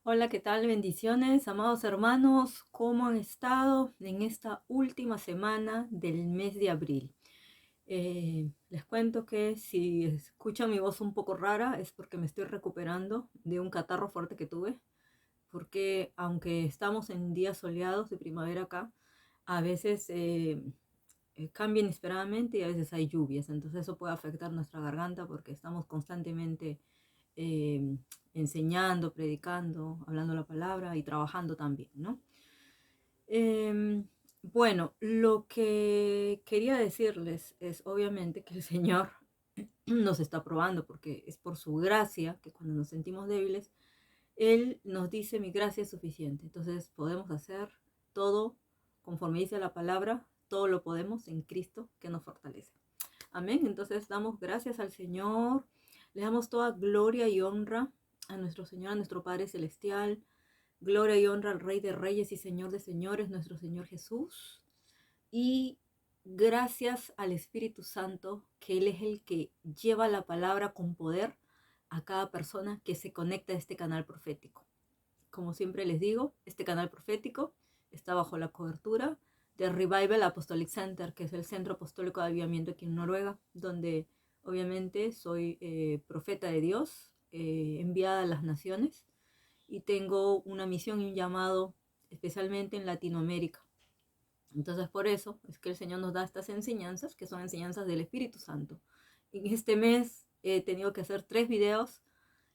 Hola, ¿qué tal? Bendiciones, amados hermanos. ¿Cómo han estado en esta última semana del mes de abril? Les cuento que si escuchan mi voz un poco rara es porque me estoy recuperando de un catarro fuerte que tuve, porque aunque estamos en días soleados de primavera acá, a veces cambia inesperadamente y a veces hay lluvias, entonces eso puede afectar nuestra garganta porque estamos constantemente eh, enseñando, predicando, hablando la palabra y trabajando también, ¿no? Bueno, lo que quería decirles es obviamente que el Señor nos está probando porque es por su gracia que cuando nos sentimos débiles, Él nos dice mi gracia es suficiente. Entonces podemos hacer todo conforme dice la palabra, todo lo podemos en Cristo que nos fortalece. Amén. Entonces damos gracias al Señor, le damos toda gloria y honra a nuestro Señor, a nuestro Padre Celestial. Gloria y honra al Rey de Reyes y Señor de Señores, nuestro Señor Jesús. Y gracias al Espíritu Santo, que Él es el que lleva la palabra con poder a cada persona que se conecta a este canal profético. Como siempre les digo, este canal profético está bajo la cobertura de Revival Apostolic Center, que es el Centro Apostólico de Avivamiento aquí en Noruega, donde obviamente soy profeta de Dios, enviada a las naciones, y tengo una misión y un llamado especialmente en Latinoamérica. Entonces por eso es que el Señor nos da estas enseñanzas, que son enseñanzas del Espíritu Santo. En este mes he tenido que hacer 3 videos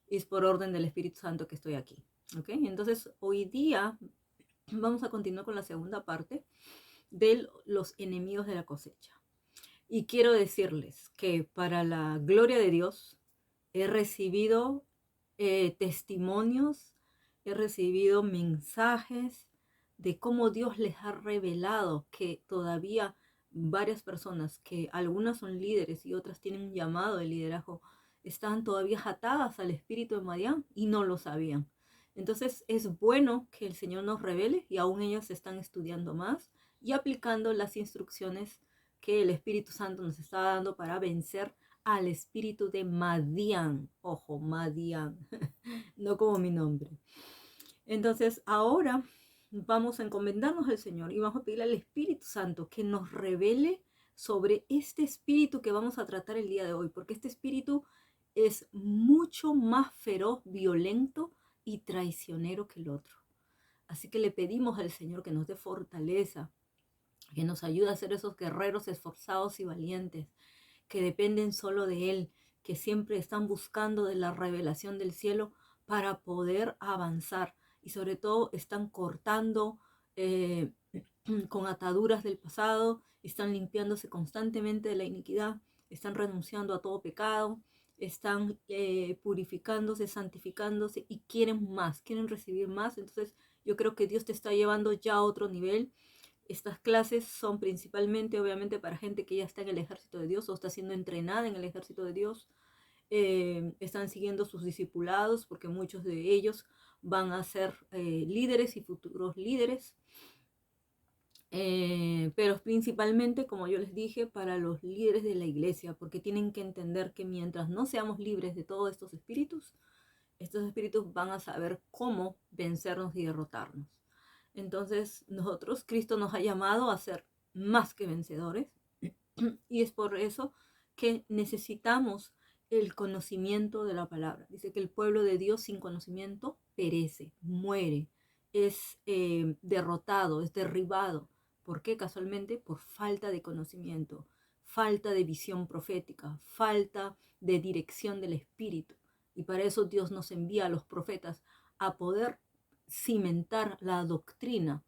y es por orden del Espíritu Santo que estoy aquí. ¿Ok? Entonces hoy día vamos a continuar con la segunda parte de los enemigos de la cosecha. Y quiero decirles que para la gloria de Dios he recibido testimonios, he recibido mensajes de cómo Dios les ha revelado que todavía varias personas, que algunas son líderes y otras tienen un llamado de liderazgo, están todavía atadas al espíritu de Madián y no lo sabían. Entonces es bueno que el Señor nos revele y aún ellas están estudiando más y aplicando las instrucciones que el Espíritu Santo nos está dando para vencer al espíritu de Madián. Ojo, Madián, no como mi nombre. Entonces ahora vamos a encomendarnos al Señor y vamos a pedirle al Espíritu Santo que nos revele sobre este espíritu que vamos a tratar el día de hoy, porque este espíritu es mucho más feroz, violento y traicionero que el otro. Así que le pedimos al Señor que nos dé fortaleza, que nos ayude a ser esos guerreros esforzados y valientes, que dependen solo de Él, que siempre están buscando de la revelación del cielo para poder avanzar y sobre todo están cortando eh, con ataduras del pasado, están limpiándose constantemente de la iniquidad, están renunciando a todo pecado, están purificándose, santificándose y quieren más, quieren recibir más. Entonces yo creo que Dios te está llevando ya a otro nivel. Estas clases son principalmente, obviamente, para gente que ya está en el ejército de Dios o está siendo entrenada en el ejército de Dios. Están siguiendo sus discipulados porque muchos de ellos van a ser líderes y futuros líderes. Pero principalmente, como yo les dije, para los líderes de la iglesia, porque tienen que entender que mientras no seamos libres de todos estos espíritus van a saber cómo vencernos y derrotarnos. Entonces, nosotros, Cristo nos ha llamado a ser más que vencedores y es por eso que necesitamos el conocimiento de la palabra. Dice que el pueblo de Dios sin conocimiento perece, muere, es derrotado, es derribado. ¿Por qué? Casualmente por falta de conocimiento, falta de visión profética, falta de dirección del Espíritu. Y para eso Dios nos envía a los profetas a poder cimentar la doctrina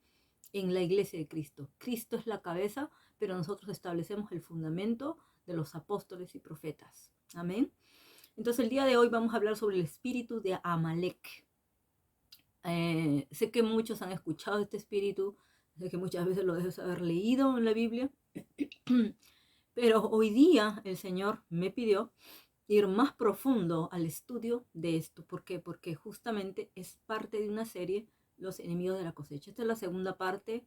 en la iglesia de Cristo. Cristo es la cabeza, pero nosotros establecemos el fundamento de los apóstoles y profetas. Amén. Entonces el día de hoy vamos a hablar sobre el espíritu de Amalek. Sé que muchos han escuchado este espíritu, sé que muchas veces lo debes haber leído en la Biblia, pero hoy día el Señor me pidió ir más profundo al estudio de esto. ¿Por qué? Porque justamente es parte de una serie, Los enemigos de la cosecha. Esta es la segunda parte.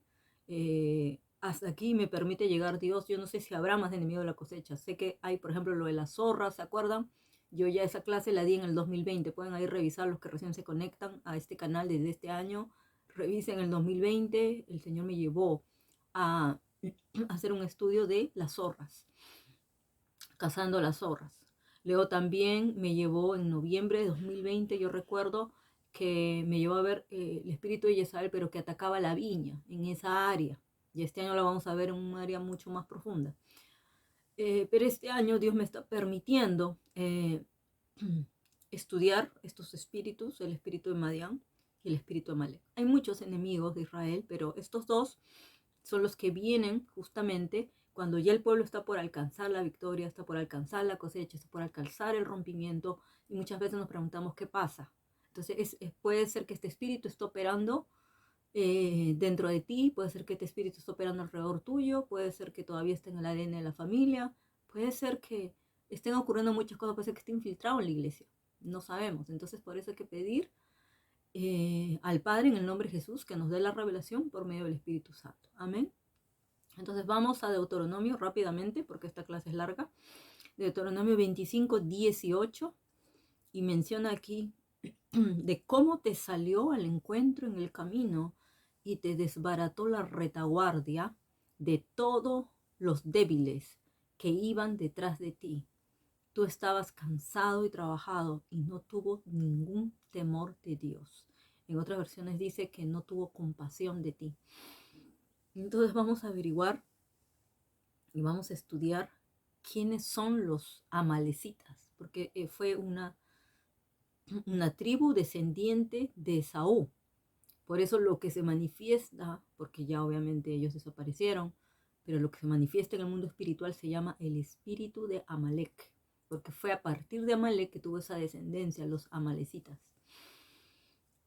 Hasta aquí me permite llegar Dios. Yo no sé si habrá más de enemigos de la cosecha. Sé que hay, por ejemplo, lo de la zorra, ¿se acuerdan? Yo ya esa clase la di en el 2020. Pueden ahí revisar los que recién se conectan a este canal desde este año. Revisen el 2020. El Señor me llevó a hacer un estudio de las zorras, cazando las zorras. Luego también me llevó en noviembre de 2020, yo recuerdo que me llevó a ver el espíritu de Jezabel, pero que atacaba la viña en esa área. Y este año lo vamos a ver en un área mucho más profunda. Pero este año Dios me está permitiendo estudiar estos espíritus, el espíritu de Madián y el espíritu de Amalek. Hay muchos enemigos de Israel, pero estos dos son los que vienen justamente cuando ya el pueblo está por alcanzar la victoria, está por alcanzar la cosecha, está por alcanzar el rompimiento, y muchas veces nos preguntamos qué pasa. Entonces puede ser que este espíritu esté operando dentro de ti, puede ser que este espíritu esté operando alrededor tuyo, puede ser que todavía esté en el ADN de la familia, puede ser que estén ocurriendo muchas cosas, puede ser que esté infiltrado en la iglesia, no sabemos. Entonces por eso hay que pedir al Padre en el nombre de Jesús que nos dé la revelación por medio del Espíritu Santo. Amén. Entonces vamos a Deuteronomio rápidamente, porque esta clase es larga. Deuteronomio 25, 18, y menciona aquí de cómo te salió al encuentro en el camino y te desbarató la retaguardia de todos los débiles que iban detrás de ti. Tú estabas cansado y trabajado y no tuvo ningún temor de Dios. En otras versiones dice que no tuvo compasión de ti. Entonces vamos a averiguar y vamos a estudiar quiénes son los amalecitas, porque fue una tribu descendiente de Esaú. Por eso lo que se manifiesta, porque ya obviamente ellos desaparecieron, pero lo que se manifiesta en el mundo espiritual se llama el espíritu de Amalek, porque fue a partir de Amalek que tuvo esa descendencia, los amalecitas.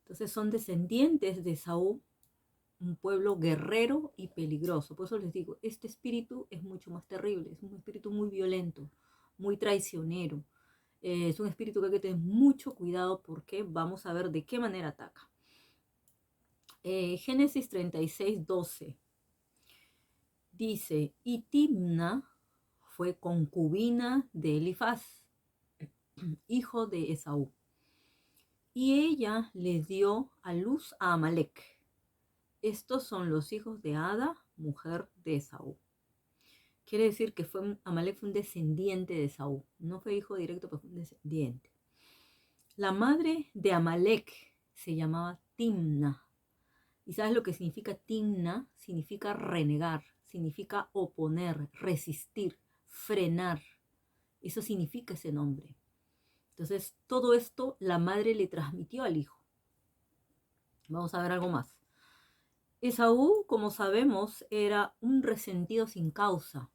Entonces son descendientes de Esaú, un pueblo guerrero y peligroso. Por eso les digo, este espíritu es mucho más terrible, es un espíritu muy violento, muy traicionero. Es un espíritu que hay que tener mucho cuidado porque vamos a ver de qué manera ataca. Génesis 36, 12 dice, y Timna fue concubina de Elifaz, hijo de Esaú, y ella le dio a luz a Amalek. Estos son los hijos de Ada, mujer de Esaú. Quiere decir que Amalek fue un descendiente de Esaú. No fue hijo directo, pero fue un descendiente. La madre de Amalek se llamaba Timna. ¿Y sabes lo que significa Timna? Significa renegar, significa oponer, resistir, frenar. Eso significa ese nombre. Entonces, todo esto la madre le transmitió al hijo. Vamos a ver algo más. Esaú, como sabemos, era un resentido sin causa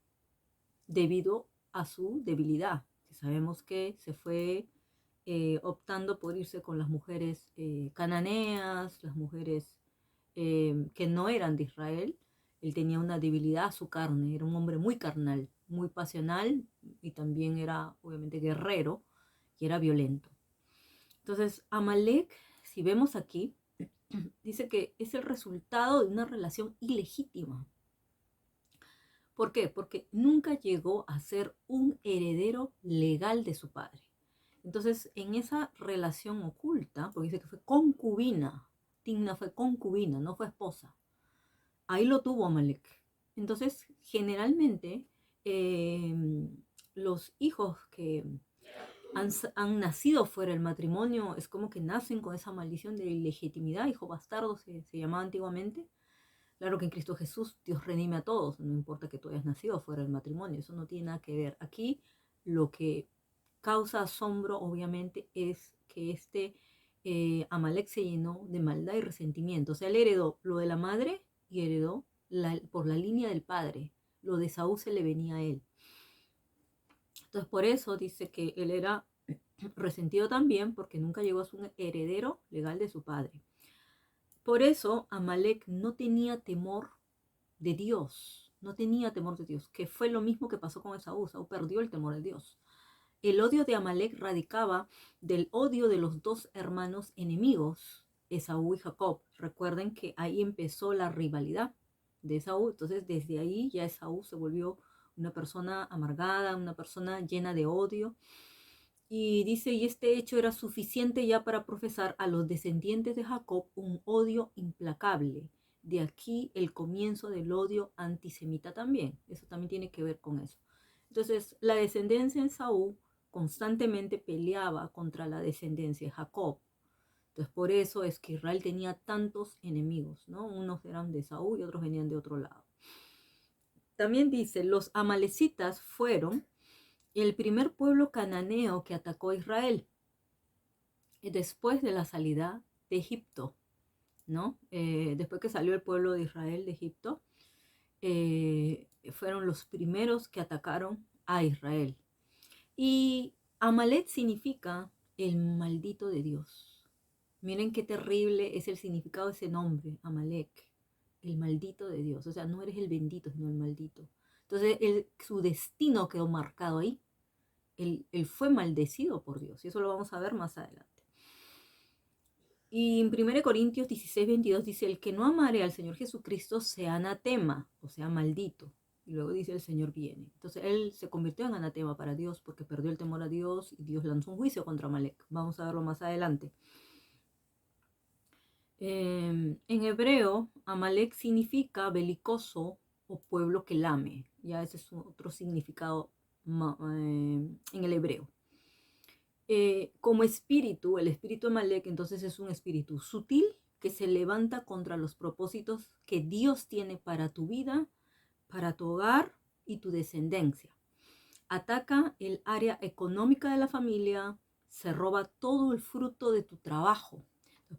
debido a su debilidad. Sabemos que se fue optando por irse con las mujeres cananeas, las mujeres que no eran de Israel. Él tenía una debilidad a su carne, era un hombre muy carnal, muy pasional, y también era obviamente guerrero y era violento. Entonces, Amalek, si vemos aquí, dice que es el resultado de una relación ilegítima. ¿Por qué? Porque nunca llegó a ser un heredero legal de su padre. Entonces, en esa relación oculta, porque dice que fue concubina, Timna fue concubina, no fue esposa, ahí lo tuvo Amalek. Entonces, generalmente, los hijos que han nacido fuera del matrimonio es como que nacen con esa maldición de ilegitimidad, hijo bastardo se llamaba antiguamente. Claro que en Cristo Jesús Dios redime a todos, no importa que tú hayas nacido fuera del matrimonio, eso no tiene nada que ver. Aquí lo que causa asombro obviamente es que Amalek se llenó de maldad y resentimiento. O sea, él heredó lo de la madre y heredó por la línea del padre. Lo de Saúl se le venía a él. Entonces por eso dice que él era resentido también porque nunca llegó a ser un heredero legal de su padre. Por eso Amalek no tenía temor de Dios, no tenía temor de Dios, que fue lo mismo que pasó con Esaú. Esaú perdió el temor de Dios. El odio de Amalek radicaba del odio de los dos hermanos enemigos, Esaú y Jacob. Recuerden que ahí empezó la rivalidad de Esaú. Entonces desde ahí ya Esaú se volvió una persona amargada, una persona llena de odio. Y dice, y este hecho era suficiente ya para profesar a los descendientes de Jacob un odio implacable. De aquí el comienzo del odio antisemita también. Eso también tiene que ver con eso. Entonces, la descendencia de Saúl constantemente peleaba contra la descendencia de Jacob. Entonces, por eso es que Israel tenía tantos enemigos, ¿no? Unos eran de Saúl y otros venían de otro lado. También dice, los amalecitas fueron el primer pueblo cananeo que atacó a Israel después de la salida de Egipto, ¿no? Después que salió el pueblo de Israel de Egipto, fueron los primeros que atacaron a Israel. Y Amalek significa el maldito de Dios. Miren qué terrible es el significado de ese nombre, Amalek, el maldito de Dios. O sea, no eres el bendito, sino el maldito. Entonces, su destino quedó marcado ahí. Él fue maldecido por Dios. Y eso lo vamos a ver más adelante. Y en 1 Corintios 16, 22 dice, el que no amare al Señor Jesucristo sea anatema, o sea, maldito. Y luego dice, el Señor viene. Entonces él se convirtió en anatema para Dios porque perdió el temor a Dios y Dios lanzó un juicio contra Amalek. Vamos a verlo más adelante. En hebreo, Amalek significa belicoso o pueblo que lame. Ya ese es otro significado en el hebreo. Como espíritu, el espíritu de Amalek entonces es un espíritu sutil que se levanta contra los propósitos que Dios tiene para tu vida, para tu hogar y tu descendencia. Ataca el área económica de la familia, se roba todo el fruto de tu trabajo.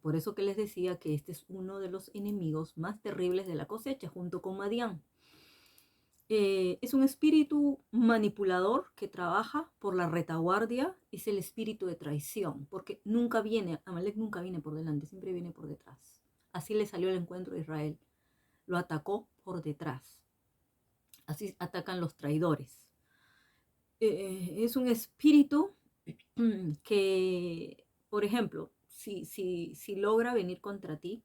Por eso que les decía que este es uno de los enemigos más terribles de la cosecha, junto con Madián. Es un espíritu manipulador que trabaja por la retaguardia, es el espíritu de traición, porque nunca viene, Amalek nunca viene por delante, siempre viene por detrás. Así le salió el encuentro de Israel, lo atacó por detrás. Así atacan los traidores. Es un espíritu que, por ejemplo, si logra venir contra ti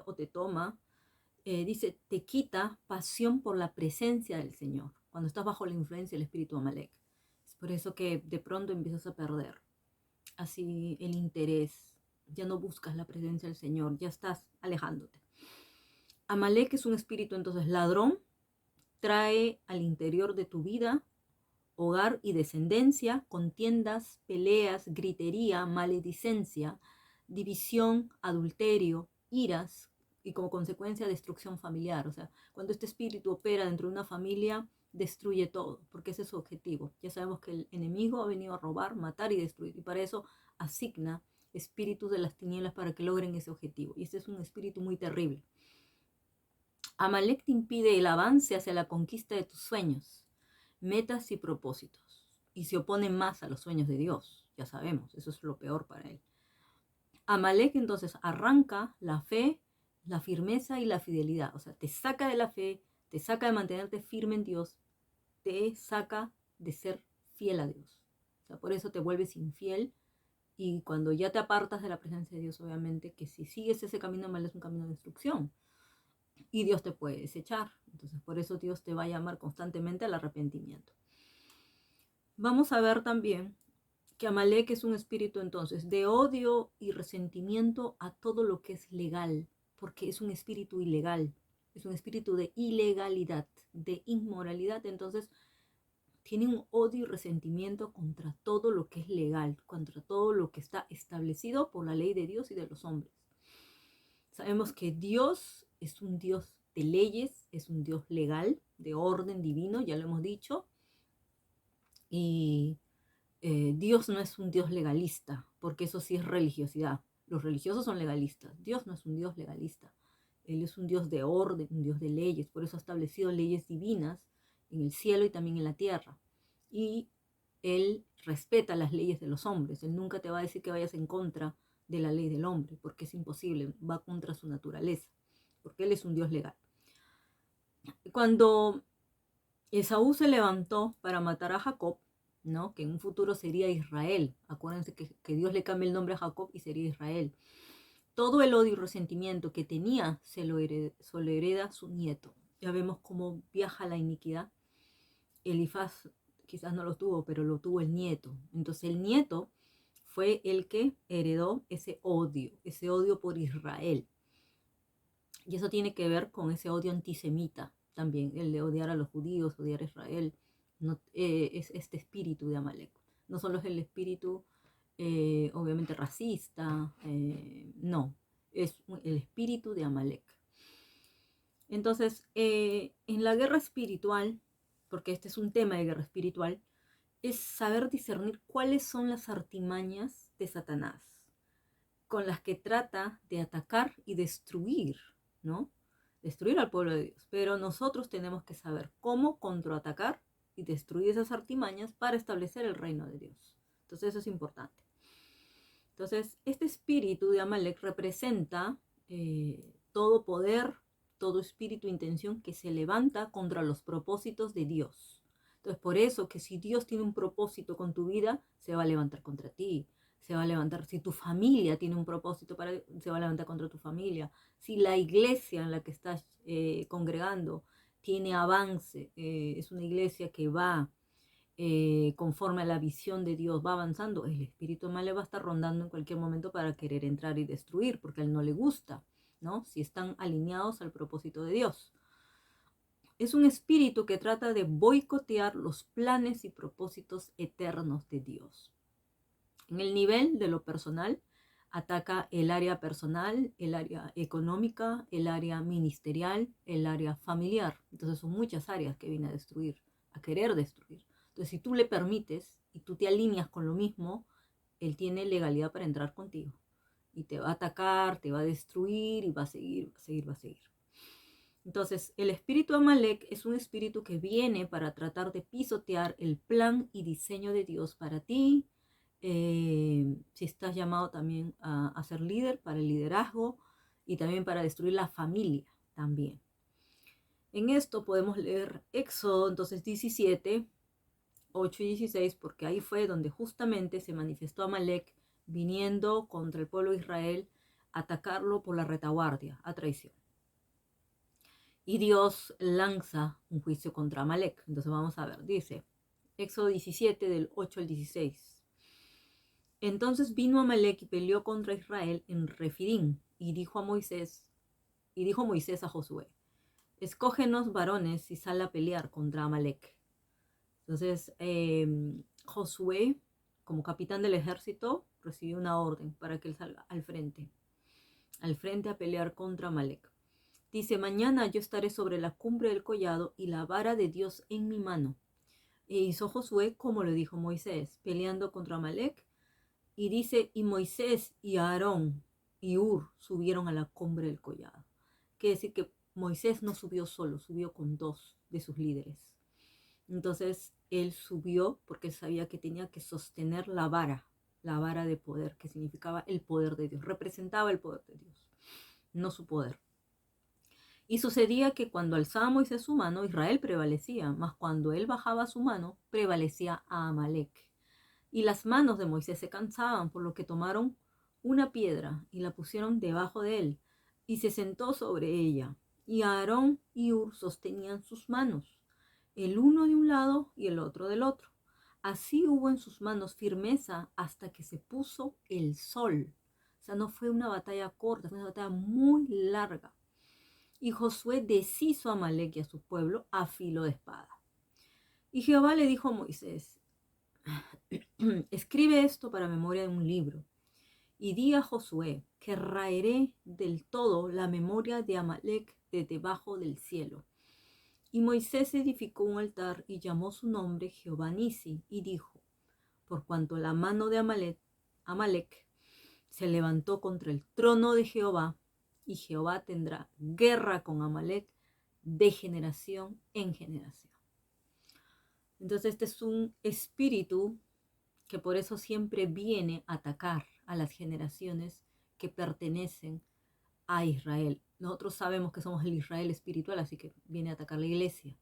o te toma, dice, te quita pasión por la presencia del Señor, cuando estás bajo la influencia del espíritu Amalek. Es por eso que de pronto empiezas a perder así el interés, ya no buscas la presencia del Señor, ya estás alejándote. Amalek es un espíritu entonces ladrón, trae al interior de tu vida hogar y descendencia, contiendas, peleas, gritería, maledicencia, división, adulterio, iras y como consecuencia destrucción familiar. O sea, cuando este espíritu opera dentro de una familia, destruye todo, porque ese es su objetivo. Ya sabemos que el enemigo ha venido a robar, matar y destruir, y para eso asigna espíritus de las tinieblas para que logren ese objetivo. Y este es un espíritu muy terrible. Amalek te impide el avance hacia la conquista de tus sueños, metas y propósitos, y se opone más a los sueños de Dios. Ya sabemos, eso es lo peor para él. Amalek entonces arranca la fe, la firmeza y la fidelidad. O sea, te saca de la fe, te saca de mantenerte firme en Dios, te saca de ser fiel a Dios. O sea, por eso te vuelves infiel y cuando ya te apartas de la presencia de Dios, obviamente que si sigues ese camino mal es un camino de destrucción y Dios te puede desechar. Entonces, por eso Dios te va a llamar constantemente al arrepentimiento. Vamos a ver también que Amalek es un espíritu entonces de odio y resentimiento a todo lo que es legal, porque es un espíritu ilegal, es un espíritu de ilegalidad, de inmoralidad. Entonces tiene un odio y resentimiento contra todo lo que es legal, contra todo lo que está establecido por la ley de Dios y de los hombres. Sabemos que Dios es un Dios de leyes, es un Dios legal, de orden divino, ya lo hemos dicho, y Dios no es un Dios legalista, porque eso sí es religiosidad. Los religiosos son legalistas. Dios no es un Dios legalista. Él es un Dios de orden, un Dios de leyes. Por eso ha establecido leyes divinas en el cielo y también en la tierra. Y Él respeta las leyes de los hombres. Él nunca te va a decir que vayas en contra de la ley del hombre, porque es imposible. Va contra su naturaleza, porque Él es un Dios legal. Cuando Esaú se levantó para matar a Jacob, ¿no? Que en un futuro sería Israel. Acuérdense que Dios le cambia el nombre a Jacob y sería Israel. Todo el odio y resentimiento que tenía se lo hereda su nieto. Ya vemos cómo viaja la iniquidad. Elifaz, quizás no lo tuvo, pero lo tuvo el nieto. Entonces el nieto fue el que heredó ese odio por Israel. Y eso tiene que ver con ese odio antisemita también, el de odiar a los judíos, odiar a Israel. No, es este espíritu de Amalek. No solo es el espíritu, obviamente, racista, no, es el espíritu de Amalek. Entonces, en la guerra espiritual, porque este es un tema de guerra espiritual, es saber discernir cuáles son las artimañas de Satanás, con las que trata de atacar y destruir, ¿no? Destruir al pueblo de Dios. Pero nosotros tenemos que saber cómo contraatacar y destruir esas artimañas para establecer el reino de Dios. Entonces eso es importante. Entonces, este espíritu de Amalek representa todo poder, todo espíritu e intención que se levanta contra los propósitos de Dios. Entonces, por eso que si Dios tiene un propósito con tu vida, se va a levantar contra ti. Se va a levantar, si tu familia tiene un propósito, se va a levantar contra tu familia. Si la iglesia en la que estás congregando tiene avance, es una iglesia que va conforme a la visión de Dios, va avanzando, el espíritu mal le va a estar rondando en cualquier momento para querer entrar y destruir, porque a él no le gusta, ¿no? Si están alineados al propósito de Dios. Es un espíritu que trata de boicotear los planes y propósitos eternos de Dios. En el nivel de lo personal, ataca el área personal, el área económica, el área ministerial, el área familiar. Entonces son muchas áreas que viene a destruir, a querer destruir. Entonces si tú le permites y tú te alineas con lo mismo, él tiene legalidad para entrar contigo. Y te va a atacar, te va a destruir y va a seguir, va a seguir, va a seguir. Entonces, el espíritu Amalek es un espíritu que viene para tratar de pisotear el plan y diseño de Dios para ti. Si estás llamado también a ser líder, para el liderazgo y también para destruir la familia también. En esto podemos leer Éxodo, entonces 17, 8 y 16, porque ahí fue donde justamente se manifestó Amalek viniendo contra el pueblo de Israel a atacarlo por la retaguardia, a traición. Y Dios lanza un juicio contra Amalek. Entonces vamos a ver, dice Éxodo 17 del 8 al 16. Entonces vino Amalek y peleó contra Israel en Refidim y dijo Moisés a Josué, escógenos varones y sal a pelear contra Amalek. Entonces Josué, como capitán del ejército, recibió una orden para que él salga al frente a pelear contra Amalek. Dice, mañana yo estaré sobre la cumbre del collado y la vara de Dios en mi mano. E hizo Josué como le dijo Moisés, peleando contra Amalek. Y dice, y Moisés y Aarón y Hur subieron a la cumbre del collado. Quiere decir que Moisés no subió solo, subió con 2 de sus líderes. Entonces él subió porque sabía que tenía que sostener la vara de poder, que significaba el poder de Dios, representaba el poder de Dios, no su poder. Y sucedía que cuando alzaba Moisés su mano, Israel prevalecía, mas cuando él bajaba su mano, prevalecía a Amalek. Y las manos de Moisés se cansaban, por lo que tomaron una piedra y la pusieron debajo de él, y se sentó sobre ella. Y Aarón y Hur sostenían sus manos, el uno de un lado y el otro del otro. Así hubo en sus manos firmeza hasta que se puso el sol. O sea, no fue una batalla corta, fue una batalla muy larga. Y Josué deshizo a Amalek y a su pueblo a filo de espada. Y Jehová le dijo a Moisés, escribe esto para memoria de un libro, y di a Josué que raeré del todo la memoria de Amalek de debajo del cielo. Y Moisés edificó un altar y llamó su nombre Jehová Nisi, y dijo, por cuanto la mano de Amalek se levantó contra el trono de Jehová, y Jehová tendrá guerra con Amalek de generación en generación. Entonces este es un espíritu que por eso siempre viene a atacar a las generaciones que pertenecen a Israel. Nosotros sabemos que somos el Israel espiritual, así que viene a atacar la iglesia.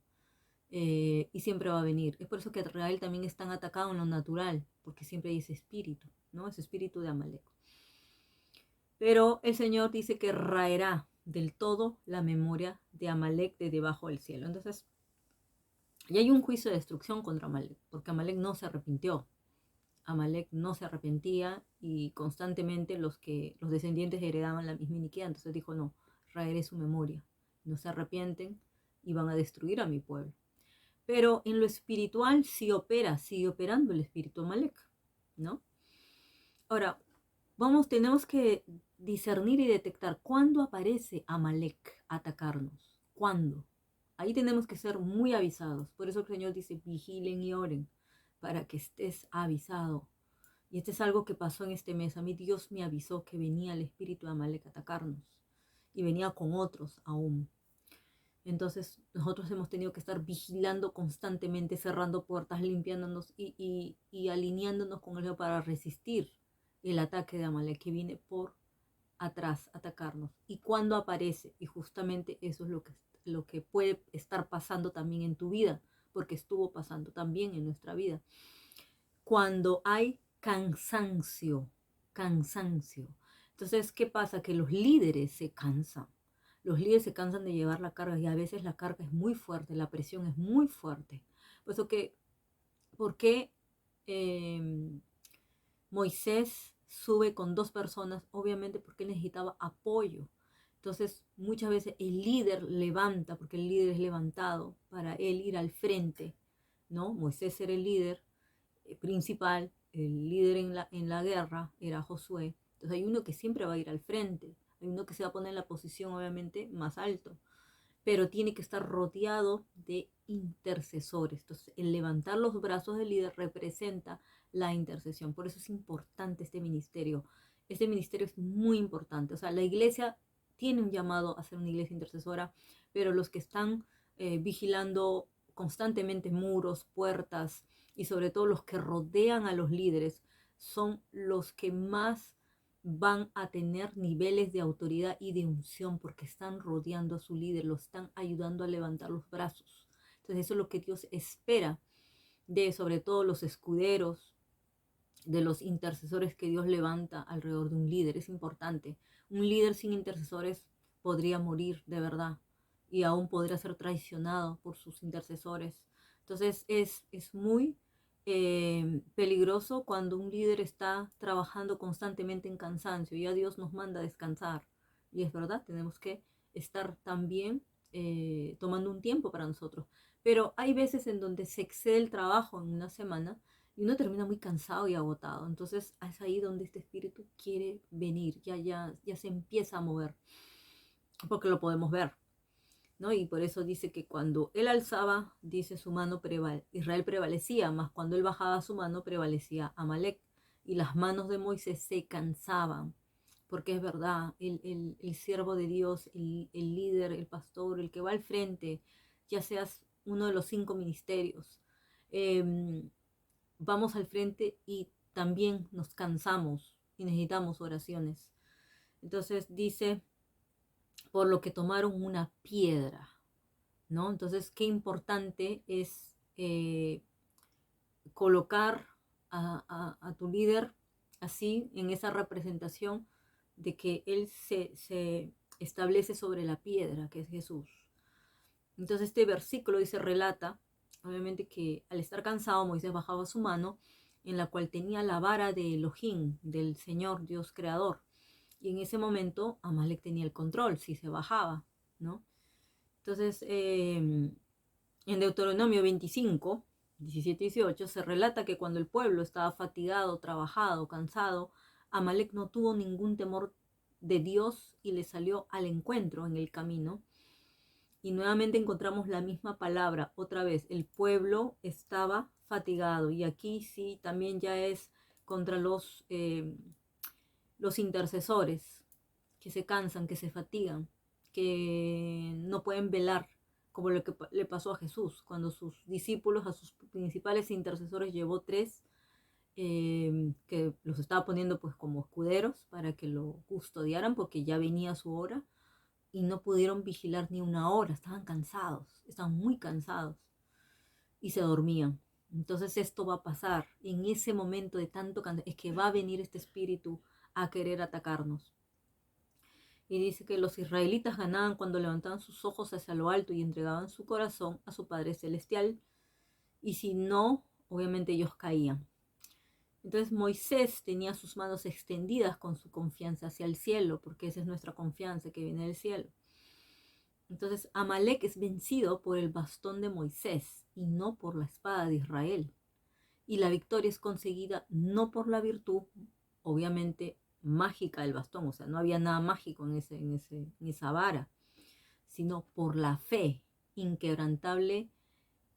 Y siempre va a venir. Es por eso que Israel también es tan atacado en lo natural, porque siempre hay ese espíritu, ¿no? Ese espíritu de Amalek. Pero el Señor dice que raerá del todo la memoria de Amalek de debajo del cielo. Entonces, Y hay un juicio de destrucción contra Amalek, porque Amalek no se arrepintió. Amalek no se arrepentía y constantemente los descendientes heredaban la misma iniquidad. Entonces dijo, no, raeré su memoria. No se arrepienten y van a destruir a mi pueblo. Pero en lo espiritual sí opera, sigue operando el espíritu Amalek, ¿no? Ahora, tenemos que discernir y detectar cuándo aparece Amalek a atacarnos. ¿Cuándo? Ahí tenemos que ser muy avisados. Por eso el Señor dice, vigilen y oren, para que estés avisado. Y este es algo que pasó en este mes. A mí Dios me avisó que venía el espíritu de Amalek a atacarnos. Y venía con otros aún. Entonces nosotros hemos tenido que estar vigilando constantemente, cerrando puertas, limpiándonos y alineándonos con Él para resistir el ataque de Amalek que viene por atrás a atacarnos. Y cuando aparece, y justamente eso es lo que puede estar pasando también en tu vida, porque estuvo pasando también en nuestra vida. Cuando hay cansancio, cansancio. Entonces, ¿qué pasa? Que los líderes se cansan. Los líderes se cansan de llevar la carga y a veces la carga es muy fuerte, la presión es muy fuerte. Por eso que, ¿por qué Moisés sube con 2 personas? Obviamente porque él necesitaba apoyo. Entonces, muchas veces el líder levanta, porque el líder es levantado para él ir al frente, ¿no? Moisés era el líder principal, el líder en la guerra era Josué. Entonces hay uno que siempre va a ir al frente, hay uno que se va a poner en la posición obviamente más alto, pero tiene que estar rodeado de intercesores. Entonces el levantar los brazos del líder representa la intercesión. Por eso es importante este ministerio. Este ministerio es muy importante. O sea, la iglesia tiene un llamado a ser una iglesia intercesora, pero los que están vigilando constantemente muros, puertas y sobre todo los que rodean a los líderes son los que más van a tener niveles de autoridad y de unción porque están rodeando a su líder, lo están ayudando a levantar los brazos. Entonces eso es lo que Dios espera de sobre todo los escuderos, de los intercesores que Dios levanta alrededor de un líder. Es importante. Un líder sin intercesores podría morir de verdad y aún podría ser traicionado por sus intercesores. Entonces es muy peligroso cuando un líder está trabajando constantemente en cansancio. Ya Dios nos manda a descansar. Y es verdad, tenemos que estar también tomando un tiempo para nosotros. Pero hay veces en donde se excede el trabajo en una semana y uno termina muy cansado y agotado. Entonces es ahí donde este espíritu quiere venir, ya se empieza a mover, porque lo podemos ver, ¿no? Y por eso dice que cuando él alzaba, dice su mano, Israel prevalecía, más cuando él bajaba su mano, prevalecía Amalek. Y las manos de Moisés se cansaban, porque es verdad, el siervo de Dios, el líder, el pastor, el que va al frente, ya seas uno de los 5 ministerios, vamos al frente y también nos cansamos y necesitamos oraciones. Entonces dice, por lo que tomaron una piedra, ¿no? Entonces, qué importante es colocar a tu líder así, en esa representación de que él se establece sobre la piedra, que es Jesús. Entonces este versículo dice, relata, obviamente que al estar cansado Moisés bajaba su mano, en la cual tenía la vara de Elohim, del Señor Dios Creador. Y en ese momento Amalek tenía el control, si se bajaba, ¿no? Entonces, en Deuteronomio 25, 17 y 18, se relata que cuando el pueblo estaba fatigado, trabajado, cansado, Amalek no tuvo ningún temor de Dios y le salió al encuentro en el camino. Y nuevamente encontramos la misma palabra, otra vez, el pueblo estaba fatigado. Y aquí sí también ya es contra los intercesores que se cansan, que se fatigan, que no pueden velar, como lo que le pasó a Jesús, cuando sus discípulos, a sus principales intercesores, llevó 3, que los estaba poniendo pues como escuderos para que lo custodiaran porque ya venía su hora y no pudieron vigilar ni una hora, estaban cansados, estaban muy cansados y se dormían. Entonces esto va a pasar en ese momento de tanto cansancio, es que va a venir este espíritu a querer atacarnos. Y dice que los israelitas ganaban cuando levantaban sus ojos hacia lo alto y entregaban su corazón a su Padre Celestial. y si no, obviamente ellos caían. Entonces Moisés tenía sus manos extendidas con su confianza hacia el cielo, porque esa es nuestra confianza que viene del cielo. Entonces Amalek es vencido por el bastón de Moisés y no por la espada de Israel. Y la victoria es conseguida no por la virtud, obviamente mágica del bastón, o sea, no había nada mágico en esa vara, sino por la fe inquebrantable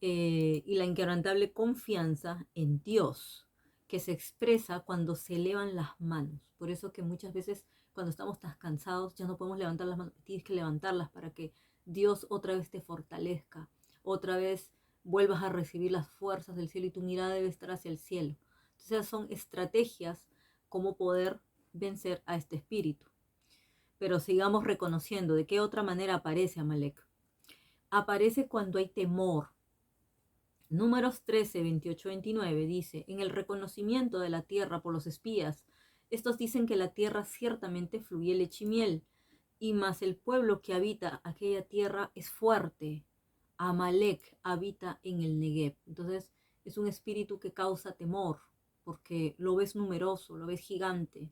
y la inquebrantable confianza en Dios, que se expresa cuando se elevan las manos. Por eso que muchas veces cuando estamos tan cansados ya no podemos levantar las manos, tienes que levantarlas para que Dios otra vez te fortalezca, otra vez vuelvas a recibir las fuerzas del cielo y tu mirada debe estar hacia el cielo. Entonces son estrategias como poder vencer a este espíritu. Pero sigamos reconociendo de qué otra manera aparece Amalek. Aparece cuando hay temor. Números 13, 28, 29 dice, en el reconocimiento de la tierra por los espías, estos dicen que la tierra ciertamente fluye leche y miel, y más el pueblo que habita aquella tierra es fuerte. Amalek habita en el Negev. Entonces es un espíritu que causa temor, porque lo ves numeroso, lo ves gigante.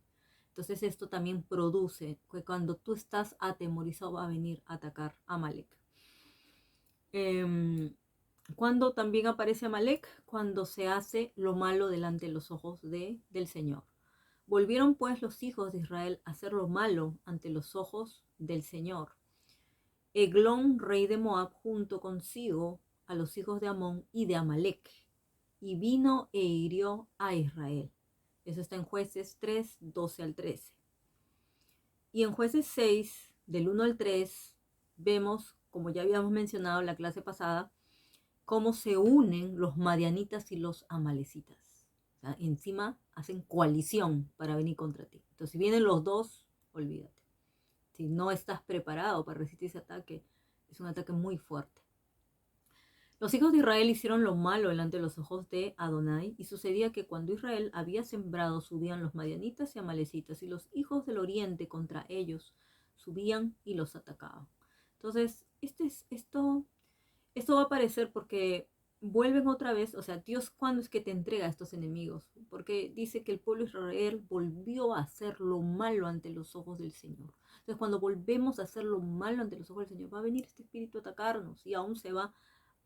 Entonces esto también produce que cuando tú estás atemorizado va a venir a atacar a Amalek. Cuando también aparece Amalek, cuando se hace lo malo delante de los ojos del Señor. Volvieron pues los hijos de Israel a hacer lo malo ante los ojos del Señor. Eglón, rey de Moab, junto consigo a los hijos de Amón y de Amalek, y vino e hirió a Israel. Eso está en Jueces 3, 12 al 13. Y en Jueces 6, del 1 al 3, vemos, como ya habíamos mencionado en la clase pasada, cómo se unen los madianitas y los amalecitas. O sea, encima hacen coalición para venir contra ti. Entonces, si vienen los dos, olvídate. Si no estás preparado para resistir ese ataque, es un ataque muy fuerte. Los hijos de Israel hicieron lo malo delante de los ojos de Adonai, y sucedía que cuando Israel había sembrado, subían los madianitas y amalecitas, y los hijos del oriente contra ellos subían y los atacaban. Entonces, esto va a aparecer porque vuelven otra vez, o sea, Dios, ¿cuándo es que te entrega a estos enemigos? Porque dice que el pueblo de Israel volvió a hacer lo malo ante los ojos del Señor. Entonces, cuando volvemos a hacer lo malo ante los ojos del Señor, va a venir este espíritu a atacarnos y aún se va a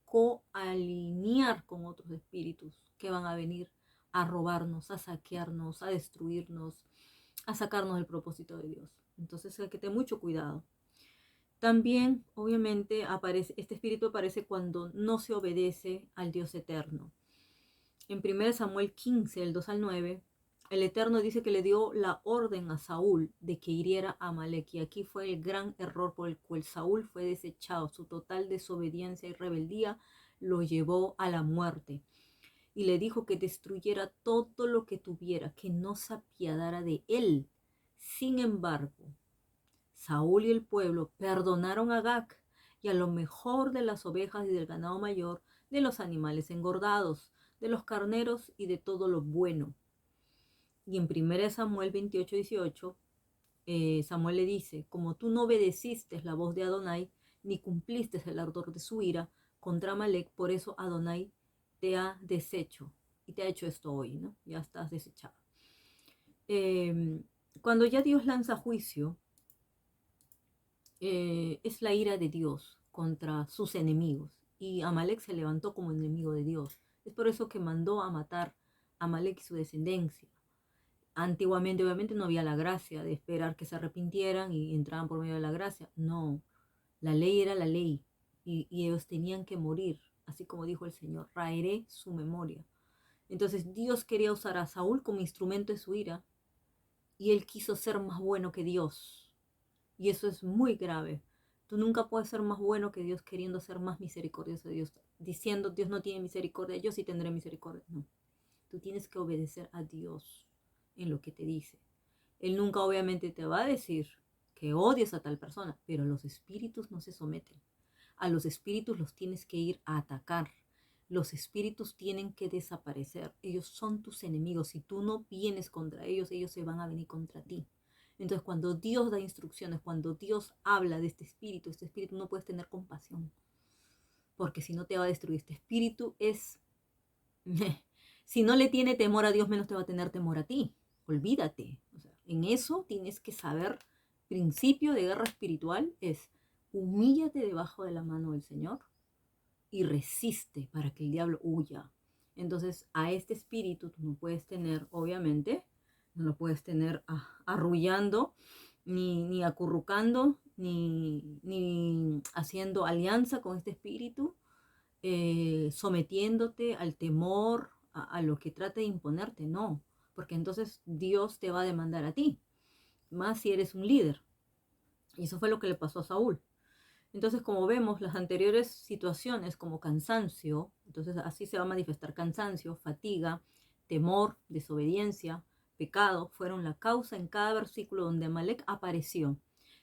coalinear con otros espíritus que van a venir a robarnos, a saquearnos, a destruirnos, a sacarnos del propósito de Dios. Entonces hay que tener mucho cuidado. También, obviamente, este espíritu aparece cuando no se obedece al Dios eterno. En 1 Samuel 15, el 2 al 9, el Eterno dice que le dio la orden a Saúl de que hiriera a Amalek. Y aquí fue el gran error por el cual Saúl fue desechado. Su total desobediencia y rebeldía lo llevó a la muerte. Y le dijo que destruyera todo lo que tuviera, que no se apiadara de él. Sin embargo, Saúl y el pueblo perdonaron a Agag y a lo mejor de las ovejas y del ganado mayor, de los animales engordados, de los carneros y de todo lo bueno. Y en 1 Samuel 28, 18, Samuel le dice, como tú no obedeciste la voz de Adonai, ni cumpliste el ardor de su ira contra Amalek, por eso Adonai te ha deshecho y te ha hecho esto hoy, ¿no? Ya estás desechado. Cuando ya Dios lanza juicio, es la ira de Dios contra sus enemigos. Y Amalek se levantó como enemigo de Dios. Es por eso que mandó a matar a Amalek y su descendencia. Antiguamente, obviamente, no había la gracia de esperar que se arrepintieran y entraran por medio de la gracia. No, la ley era la ley y ellos tenían que morir, así como dijo el Señor, raeré su memoria. Entonces Dios quería usar a Saúl como instrumento de su ira y él quiso ser más bueno que Dios. Y eso es muy grave. Tú nunca puedes ser más bueno que Dios queriendo ser más misericordioso de Dios, diciendo Dios no tiene misericordia, yo sí tendré misericordia. No, tú tienes que obedecer a Dios en lo que te dice. Él nunca obviamente te va a decir que odies a tal persona, pero los espíritus no se someten. A los espíritus los tienes que ir a atacar. Los espíritus tienen que desaparecer. Ellos son tus enemigos. Si tú no vienes contra ellos, ellos se van a venir contra ti. Entonces, cuando Dios da instrucciones, cuando Dios habla de este espíritu no puedes tener compasión, porque si no te va a destruir. Este espíritu es Si no le tiene temor a Dios, menos te va a tener temor a ti. Olvídate. O sea, en eso tienes que saber, principio de guerra espiritual es humíllate debajo de la mano del Señor y resiste para que el diablo huya. Entonces, a este espíritu tú no puedes tener, obviamente, no lo puedes tener arrullando, ni acurrucando, ni haciendo alianza con este espíritu, sometiéndote al temor, a lo que trate de imponerte, no, porque entonces Dios te va a demandar a ti, más si eres un líder. Y eso fue lo que le pasó a Saúl. Entonces, como vemos, las anteriores situaciones como cansancio, entonces así se va a manifestar cansancio, fatiga, temor, desobediencia, pecado, fueron la causa en cada versículo donde Amalek apareció.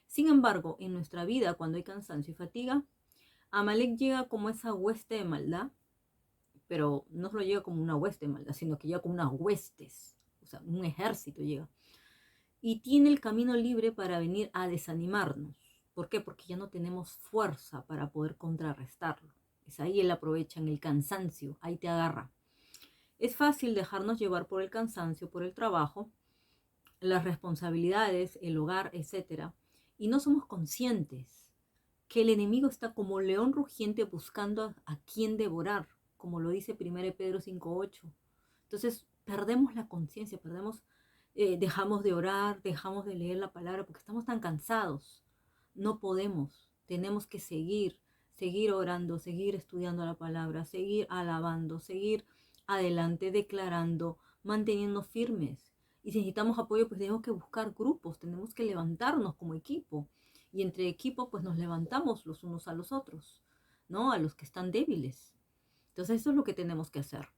Sin embargo, en nuestra vida, cuando hay cansancio y fatiga, Amalek llega como esa hueste de maldad, pero no solo llega como una hueste de maldad, sino que llega como unas huestes, o sea, un ejército llega. Y tiene el camino libre para venir a desanimarnos. ¿Por qué? Porque ya no tenemos fuerza para poder contrarrestarlo. Es ahí él aprovecha en el cansancio, ahí te agarra. Es fácil dejarnos llevar por el cansancio, por el trabajo, las responsabilidades, el hogar, etcétera, y no somos conscientes que el enemigo está como león rugiente buscando a quien devorar, como lo dice 1 Pedro 5:8. Entonces perdemos la conciencia, dejamos de orar, dejamos de leer la palabra porque estamos tan cansados. No podemos, tenemos que seguir orando, seguir estudiando la palabra, seguir alabando, seguir adelante, declarando, manteniendo firmes. Y si necesitamos apoyo, pues tenemos que buscar grupos, tenemos que levantarnos como equipo. Y entre equipo, pues nos levantamos los unos a los otros, ¿no? A los que están débiles. Entonces eso es lo que tenemos que hacer.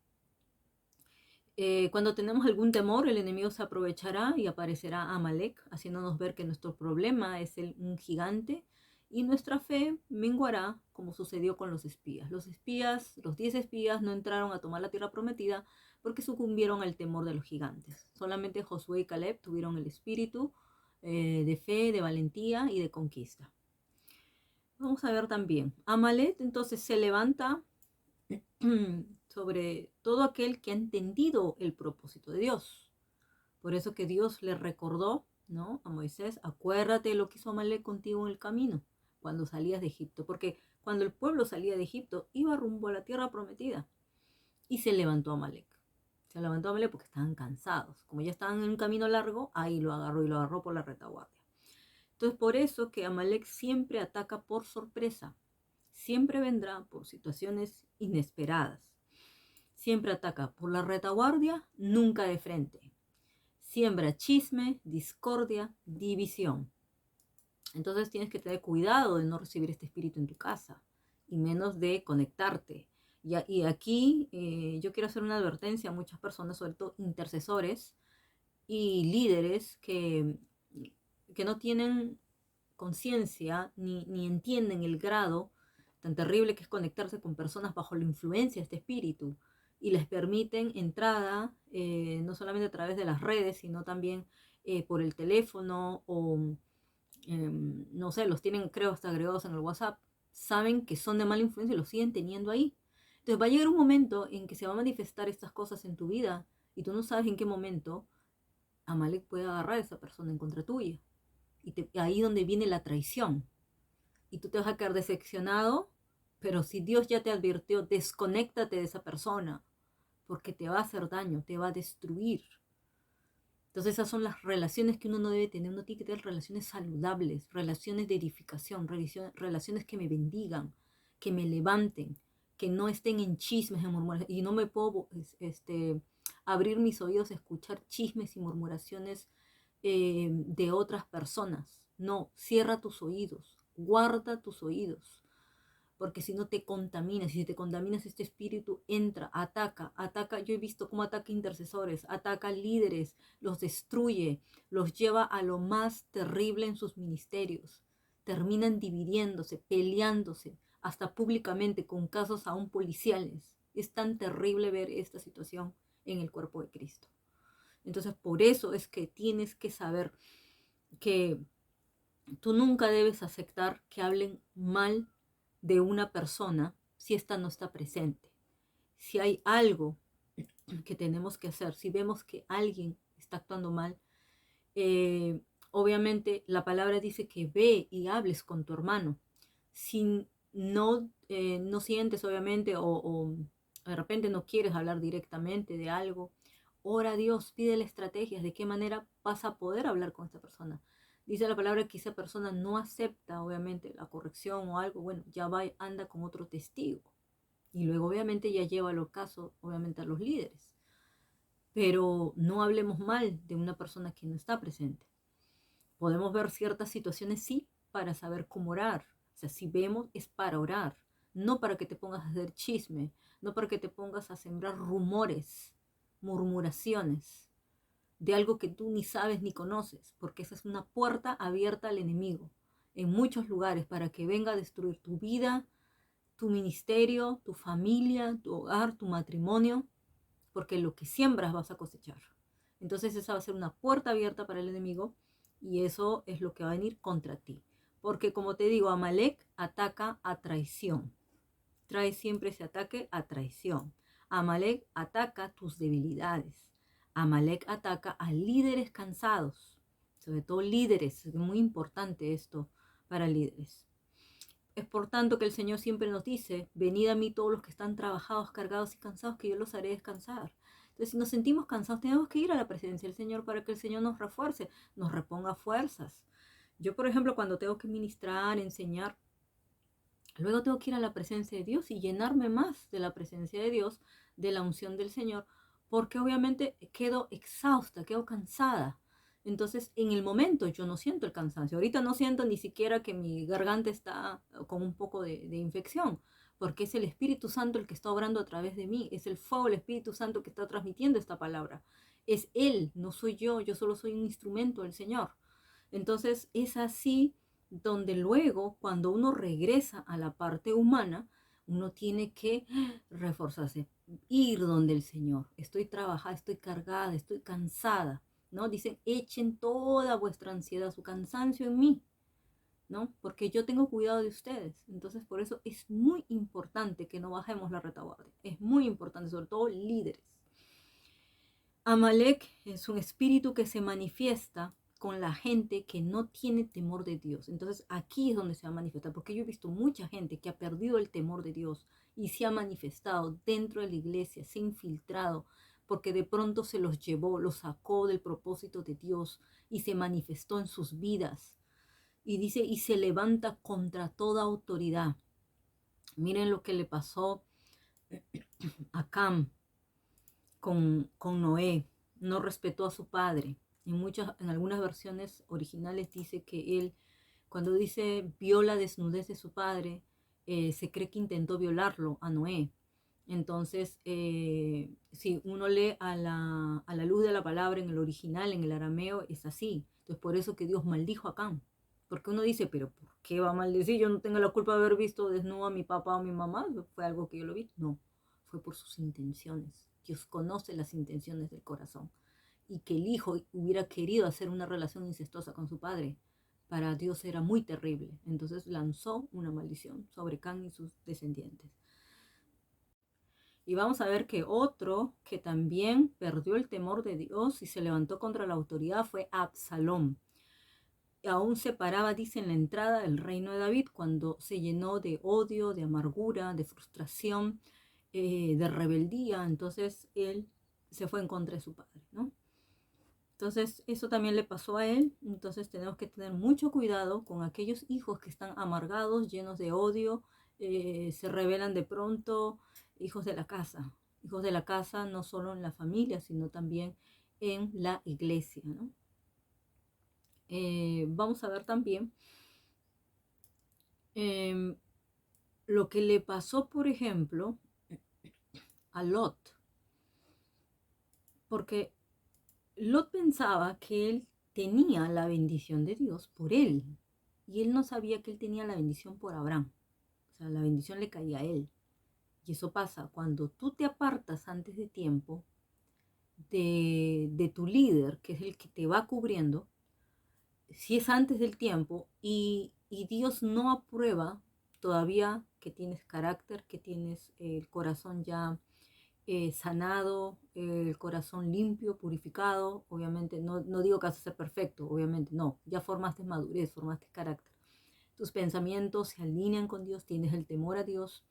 Cuando tenemos algún temor, el enemigo se aprovechará y aparecerá Amalek, haciéndonos ver que nuestro problema es un gigante y nuestra fe menguará, como sucedió con los espías. Los 10 espías no entraron a tomar la tierra prometida porque sucumbieron al temor de los gigantes. Solamente Josué y Caleb tuvieron el espíritu de fe, de valentía y de conquista. Vamos a ver también. Amalek entonces se levanta sobre todo aquel que ha entendido el propósito de Dios. Por eso que Dios le recordó, ¿no?, a Moisés, acuérdate de lo que hizo Amalek contigo en el camino, cuando salías de Egipto. Porque cuando el pueblo salía de Egipto, iba rumbo a la tierra prometida. Y se levantó Amalek. Se levantó Amalek porque estaban cansados. Como ya estaban en un camino largo, ahí lo agarró y lo agarró por la retaguardia. Entonces, por eso que Amalek siempre ataca por sorpresa. Siempre vendrá por situaciones inesperadas. Siempre ataca por la retaguardia, nunca de frente. Siembra chisme, discordia, división. Entonces tienes que tener cuidado de no recibir este espíritu en tu casa y menos de conectarte. Y aquí yo quiero hacer una advertencia a muchas personas, sobre todo intercesores y líderes que no tienen conciencia ni entienden el grado tan terrible que es conectarse con personas bajo la influencia de este espíritu y les permiten entrada no solamente a través de las redes, sino también por el teléfono o no sé, los tienen creo hasta agregados en el WhatsApp, saben que son de mala influencia y los siguen teniendo ahí. Entonces va a llegar un momento en que se va a manifestar estas cosas en tu vida y tú no sabes en qué momento Amalek puede agarrar a esa persona en contra tuya. Ahí donde viene la traición. Y tú te vas a quedar decepcionado, pero si Dios ya te advirtió, desconéctate de esa persona, porque te va a hacer daño, te va a destruir. Entonces esas son las relaciones que uno no debe tener. Uno tiene que tener relaciones saludables, relaciones de edificación, relaciones que me bendigan, que me levanten, que no estén en chismes, en murmuraciones. Y no me puedo abrir mis oídos a escuchar chismes y murmuraciones de otras personas. No, cierra tus oídos, guarda tus oídos, porque si no te contaminas, y si te contaminas este espíritu entra, ataca, yo he visto cómo ataca intercesores, ataca líderes, los destruye, los lleva a lo más terrible en sus ministerios, terminan dividiéndose, peleándose, hasta públicamente con casos aún policiales. Es tan terrible ver esta situación en el cuerpo de Cristo. Entonces, por eso es que tienes que saber que tú nunca debes aceptar que hablen mal de una persona si ésta no está presente. Si hay algo que tenemos que hacer. Si vemos que alguien está actuando mal, eh, obviamente la palabra dice que ve y hables con tu hermano. Si no sientes, obviamente, o de repente no quieres hablar directamente de algo, ora a Dios, pídele estrategias de qué manera vas a poder hablar con esta persona. Dice la palabra que esa persona no acepta, obviamente, la corrección o algo, bueno, ya va, anda con otro testigo. Y luego, obviamente, ya lleva el caso, obviamente, a los líderes. Pero no hablemos mal de una persona que no está presente. Podemos ver ciertas situaciones, sí, para saber cómo orar. O sea, si vemos es para orar, no para que te pongas a hacer chisme, no para que te pongas a sembrar rumores, murmuraciones de algo que tú ni sabes ni conoces, porque esa es una puerta abierta al enemigo en muchos lugares para que venga a destruir tu vida, tu ministerio, tu familia, tu hogar, tu matrimonio, porque lo que siembras vas a cosechar. Entonces esa va a ser una puerta abierta para el enemigo y eso es lo que va a venir contra ti. Porque como te digo, Amalek ataca a traición. Trae siempre ese ataque a traición. Amalek ataca tus debilidades. Amalek ataca a líderes cansados, sobre todo líderes. Es muy importante esto para líderes. Es por tanto que el Señor siempre nos dice, venid a mí todos los que están trabajados, cargados y cansados, que yo los haré descansar. Entonces, si nos sentimos cansados, tenemos que ir a la presencia del Señor para que el Señor nos refuerce, nos reponga fuerzas. Yo, por ejemplo, cuando tengo que ministrar, enseñar, luego tengo que ir a la presencia de Dios y llenarme más de la presencia de Dios, de la unción del Señor, porque obviamente quedo exhausta, quedo cansada. Entonces, en el momento yo no siento el cansancio. Ahorita no siento ni siquiera que mi garganta está con un poco de infección, porque es el Espíritu Santo el que está obrando a través de mí. Es el fuego del Espíritu Santo que está transmitiendo esta palabra. Es Él, no soy yo solo soy un instrumento del Señor. Entonces, es así donde luego, cuando uno regresa a la parte humana, uno tiene que reforzarse, ir donde el Señor. Estoy trabajada, estoy cargada, estoy cansada, ¿no? Dicen, echen toda vuestra ansiedad, su cansancio en mí, ¿no? Porque yo tengo cuidado de ustedes. Entonces, por eso es muy importante que no bajemos la retaguardia. Es muy importante, sobre todo líderes. Amalek es un espíritu que se manifiesta con la gente que no tiene temor de Dios. Entonces aquí es donde se va a manifestar, porque yo he visto mucha gente que ha perdido el temor de Dios y se ha manifestado dentro de la iglesia, se ha infiltrado, porque de pronto se los llevó, los sacó del propósito de Dios y se manifestó en sus vidas. Y dice, y se levanta contra toda autoridad. Miren lo que le pasó a Cam con Noé. No respetó a su padre. En algunas versiones originales dice que él, cuando dice vio la desnudez de su padre, se cree que intentó violarlo a Noé. Entonces, si uno lee a la luz de la palabra en el original, en el arameo, es así. Entonces, por eso que Dios maldijo a Cam. Porque uno dice, pero ¿por qué va a maldecir? Yo no tengo la culpa de haber visto desnudo a mi papá o mi mamá. Fue algo que yo lo vi. No, fue por sus intenciones. Dios conoce las intenciones del corazón. Y que el hijo hubiera querido hacer una relación incestuosa con su padre, para Dios era muy terrible. Entonces lanzó una maldición sobre Can y sus descendientes. Y vamos a ver que otro que también perdió el temor de Dios y se levantó contra la autoridad fue Absalón. Y aún se paraba, dice, en la entrada del reino de David cuando se llenó de odio, de amargura, de frustración, de rebeldía. Entonces él se fue en contra de su padre, ¿no? Entonces eso también le pasó a él. Entonces tenemos que tener mucho cuidado con aquellos hijos que están amargados, llenos de odio, se rebelan de pronto, hijos de la casa. Hijos de la casa no solo en la familia, sino también en la iglesia, ¿no? Vamos a ver también lo que le pasó, por ejemplo, a Lot. Porque Lot pensaba que él tenía la bendición de Dios por él. Y él no sabía que él tenía la bendición por Abraham. O sea, la bendición le caía a él. Y eso pasa cuando tú te apartas antes de tiempo de tu líder, que es el que te va cubriendo, si es antes del tiempo y Dios no aprueba todavía que tienes carácter, que tienes el corazón ya sanado, el corazón limpio, purificado. Obviamente, no digo que vas a ser perfecto, obviamente, no. Ya formaste madurez, formaste carácter. Tus pensamientos se alinean con Dios, tienes el temor a Dios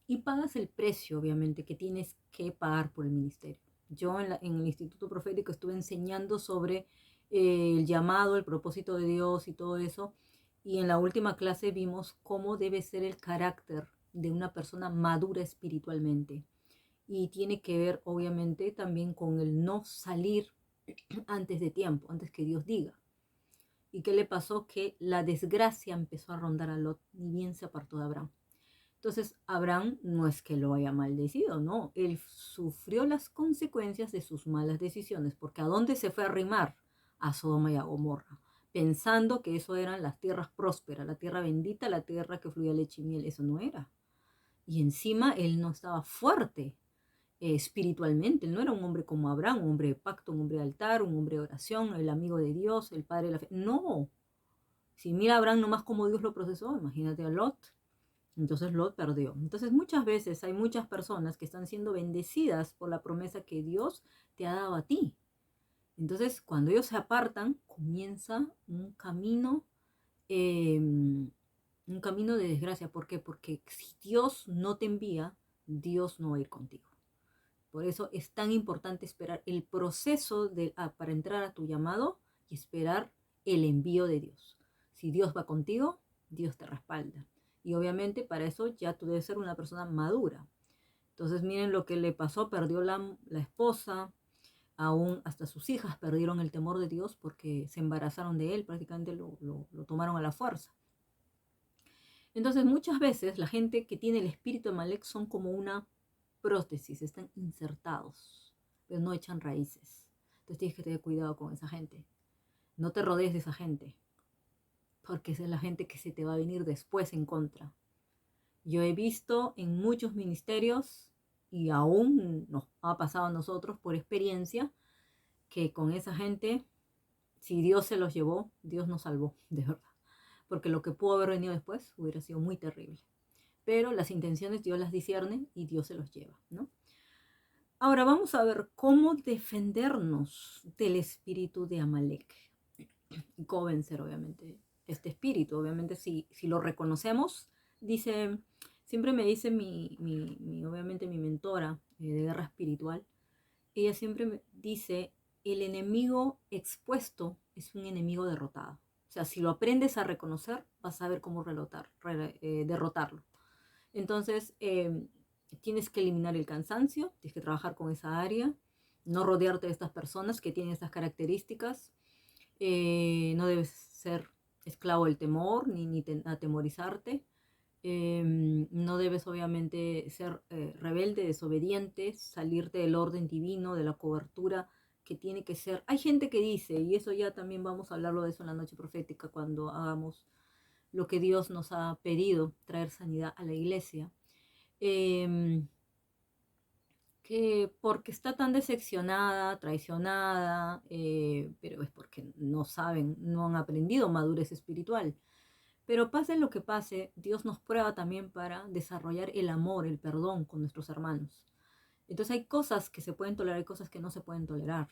y pagas el precio, obviamente, que tienes que pagar por el ministerio. Yo en el Instituto Profético estuve enseñando sobre el llamado, el propósito de Dios y todo eso. Y en la última clase vimos cómo debe ser el carácter de una persona madura espiritualmente. Y tiene que ver, obviamente, también con el no salir antes de tiempo, antes que Dios diga. ¿Y qué le pasó? Que la desgracia empezó a rondar a Lot, ni bien se apartó de Abraham. Entonces, Abraham no es que lo haya maldecido, no, él sufrió las consecuencias de sus malas decisiones, porque ¿a dónde se fue a arrimar? A Sodoma y a Gomorra, pensando que eso eran las tierras prósperas, la tierra bendita, la tierra que fluía leche y miel. Eso no era. Y encima él no estaba fuerte espiritualmente. Él no era un hombre como Abraham, un hombre de pacto, un hombre de altar, un hombre de oración, el amigo de Dios, el padre de la fe. No. Si mira a Abraham nomás como Dios lo procesó, imagínate a Lot. Entonces Lot perdió. Entonces muchas veces hay muchas personas que están siendo bendecidas por la promesa que Dios te ha dado a ti. Entonces cuando ellos se apartan, comienza eh, un camino de desgracia. ¿Por qué? Porque si Dios no te envía, Dios no va a ir contigo. Por eso es tan importante esperar el proceso para entrar a tu llamado y esperar el envío de Dios. Si Dios va contigo, Dios te respalda. Y obviamente para eso ya tú debes ser una persona madura. Entonces miren lo que le pasó, perdió la esposa, aún hasta sus hijas perdieron el temor de Dios porque se embarazaron de él, prácticamente lo tomaron a la fuerza. Entonces muchas veces la gente que tiene el espíritu de Amalek son como una prótesis, están insertados, pero no echan raíces. Entonces tienes que tener cuidado con esa gente. No te rodees de esa gente, porque esa es la gente que se te va a venir después en contra. Yo he visto en muchos ministerios, y aún nos ha pasado a nosotros por experiencia, que con esa gente, si Dios se los llevó, Dios nos salvó, de verdad. Porque lo que pudo haber venido después hubiera sido muy terrible. Pero las intenciones Dios las discierne y Dios se los lleva, ¿no? Ahora vamos a ver cómo defendernos del espíritu de Amalek y cómo vencer, obviamente, este espíritu. Obviamente, si lo reconocemos, dice, siempre me dice obviamente, mi mentora de guerra espiritual, ella siempre me dice, el enemigo expuesto es un enemigo derrotado. O sea, si lo aprendes a reconocer, vas a ver cómo derrotarlo. Entonces, tienes que eliminar el cansancio, tienes que trabajar con esa área, no rodearte de estas personas que tienen estas características, no debes ser esclavo del temor ni atemorizarte, no debes obviamente ser rebelde, desobediente, salirte del orden divino, de la cobertura que tiene que ser. Hay gente que dice, y eso ya también vamos a hablarlo de eso en la noche profética, cuando hagamos lo que Dios nos ha pedido, traer sanidad a la iglesia, que porque está tan decepcionada, traicionada, pero es porque no saben, no han aprendido madurez espiritual. Pero pase lo que pase, Dios nos prueba también para desarrollar el amor, el perdón con nuestros hermanos. Entonces hay cosas que se pueden tolerar y cosas que no se pueden tolerar.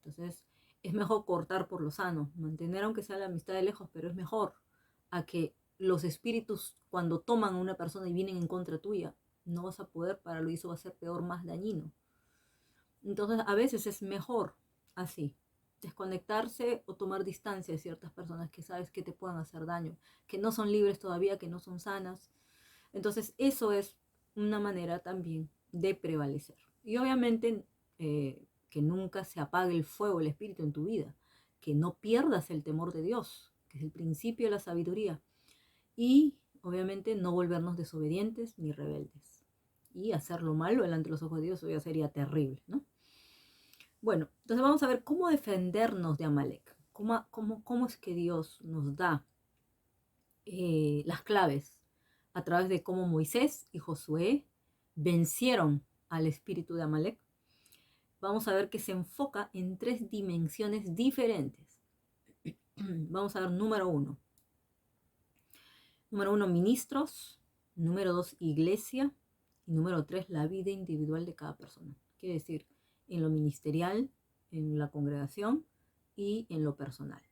Entonces es mejor cortar por lo sano, mantener aunque sea la amistad de lejos, pero es mejor a que los espíritus cuando toman a una persona y vienen en contra tuya, no vas a poder, para lo hizo va a ser peor, más dañino. Entonces a veces es mejor así, desconectarse o tomar distancia de ciertas personas que sabes que te pueden hacer daño, que no son libres todavía, que no son sanas. Entonces eso es una manera también de prevalecer. Y obviamente que nunca se apague el fuego, el espíritu en tu vida, que no pierdas el temor de Dios, que es el principio de la sabiduría. Y obviamente no volvernos desobedientes ni rebeldes. Y hacer lo malo delante de los ojos de Dios, eso ya sería terrible, ¿no? Bueno, entonces vamos a ver cómo defendernos de Amalek. ¿Cómo es que Dios nos da las claves a través de cómo Moisés y Josué vencieron al espíritu de Amalek? Vamos a ver que se enfoca en 3 dimensiones diferentes. Vamos a ver número 1. Número 1, ministros. Número 2, iglesia. Y número 3, la vida individual de cada persona. Quiere decir, en lo ministerial, en la congregación y en lo personal.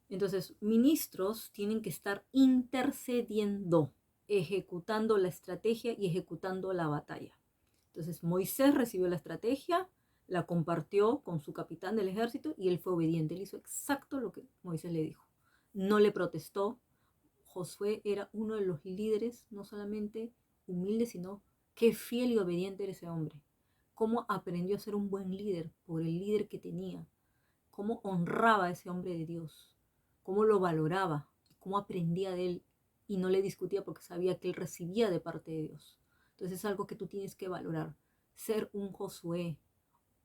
Entonces, ministros tienen que estar intercediendo, ejecutando la estrategia y ejecutando la batalla. Entonces, Moisés recibió la estrategia, la compartió con su capitán del ejército y él fue obediente. Él hizo exacto lo que Moisés le dijo. No le protestó. Josué era uno de los líderes, no solamente humilde, sino qué fiel y obediente era ese hombre. Cómo aprendió a ser un buen líder por el líder que tenía. Cómo honraba a ese hombre de Dios. Cómo lo valoraba. Cómo aprendía de él y no le discutía porque sabía que él recibía de parte de Dios. Entonces es algo que tú tienes que valorar. Ser un Josué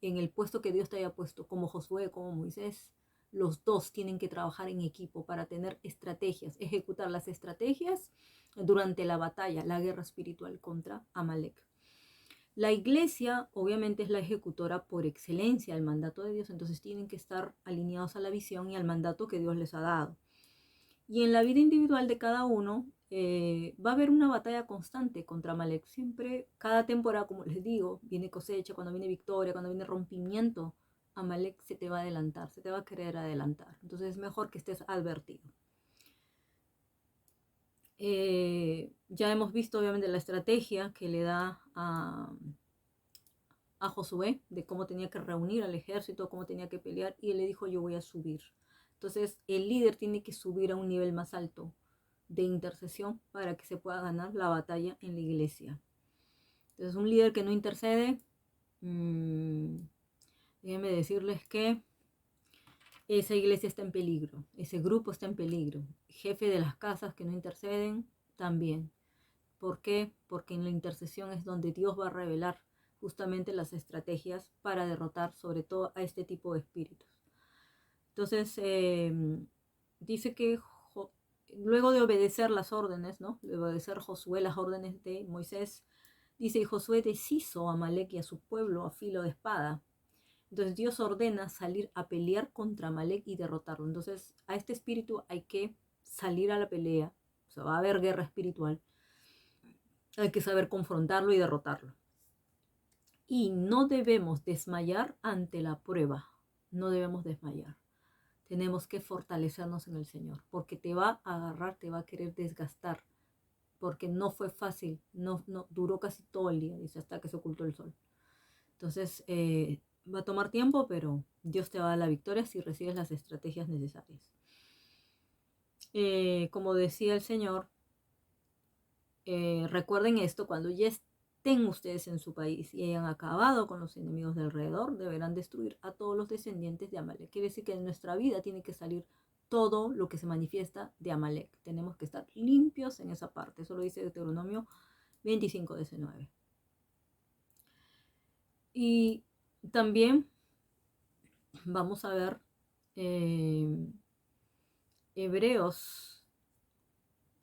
en el puesto que Dios te haya puesto, como Josué, como Moisés. Los dos tienen que trabajar en equipo para tener estrategias, ejecutar las estrategias durante la batalla, la guerra espiritual contra Amalek. La iglesia obviamente es la ejecutora por excelencia al mandato de Dios, entonces tienen que estar alineados a la visión y al mandato que Dios les ha dado. Y en la vida individual de cada uno va a haber una batalla constante contra Amalek. Siempre, cada temporada, como les digo, viene cosecha, cuando viene victoria, cuando viene rompimiento, Amalek se te va a adelantar, se te va a querer adelantar. Entonces es mejor que estés advertido. Ya hemos visto obviamente la estrategia que le da a Josué de cómo tenía que reunir al ejército, cómo tenía que pelear, y él le dijo: yo voy a subir. Entonces el líder tiene que subir a un nivel más alto de intercesión para que se pueda ganar la batalla en la iglesia. Entonces un líder que no intercede, déjenme decirles que esa iglesia está en peligro, ese grupo está en peligro. Jefe de las casas que no interceden, también. ¿Por qué? Porque en la intercesión es donde Dios va a revelar justamente las estrategias para derrotar sobre todo a este tipo de espíritus. Entonces, dice que luego de obedecer las órdenes, ¿no? De obedecer Josué las órdenes de Moisés, dice: y Josué deshizo a Amalek y a su pueblo a filo de espada. Entonces Dios ordena salir a pelear contra Amalek y derrotarlo. Entonces a este espíritu hay que salir a la pelea. O sea, va a haber guerra espiritual. Hay que saber confrontarlo y derrotarlo. Y no debemos desmayar ante la prueba. No debemos desmayar. Tenemos que fortalecernos en el Señor, porque te va a agarrar, te va a querer desgastar, porque no fue fácil, no duró casi todo el día, dice, hasta que se ocultó el sol. Entonces, va a tomar tiempo, pero Dios te va a dar la victoria si recibes las estrategias necesarias. Como decía el Señor, recuerden esto: cuando ya estén ustedes en su país y hayan acabado con los enemigos de alrededor, deberán destruir a todos los descendientes de Amalek. Quiere decir que en nuestra vida tiene que salir todo lo que se manifiesta de Amalek. Tenemos que estar limpios en esa parte. Eso lo dice Deuteronomio 25:19. Y también vamos a ver Hebreos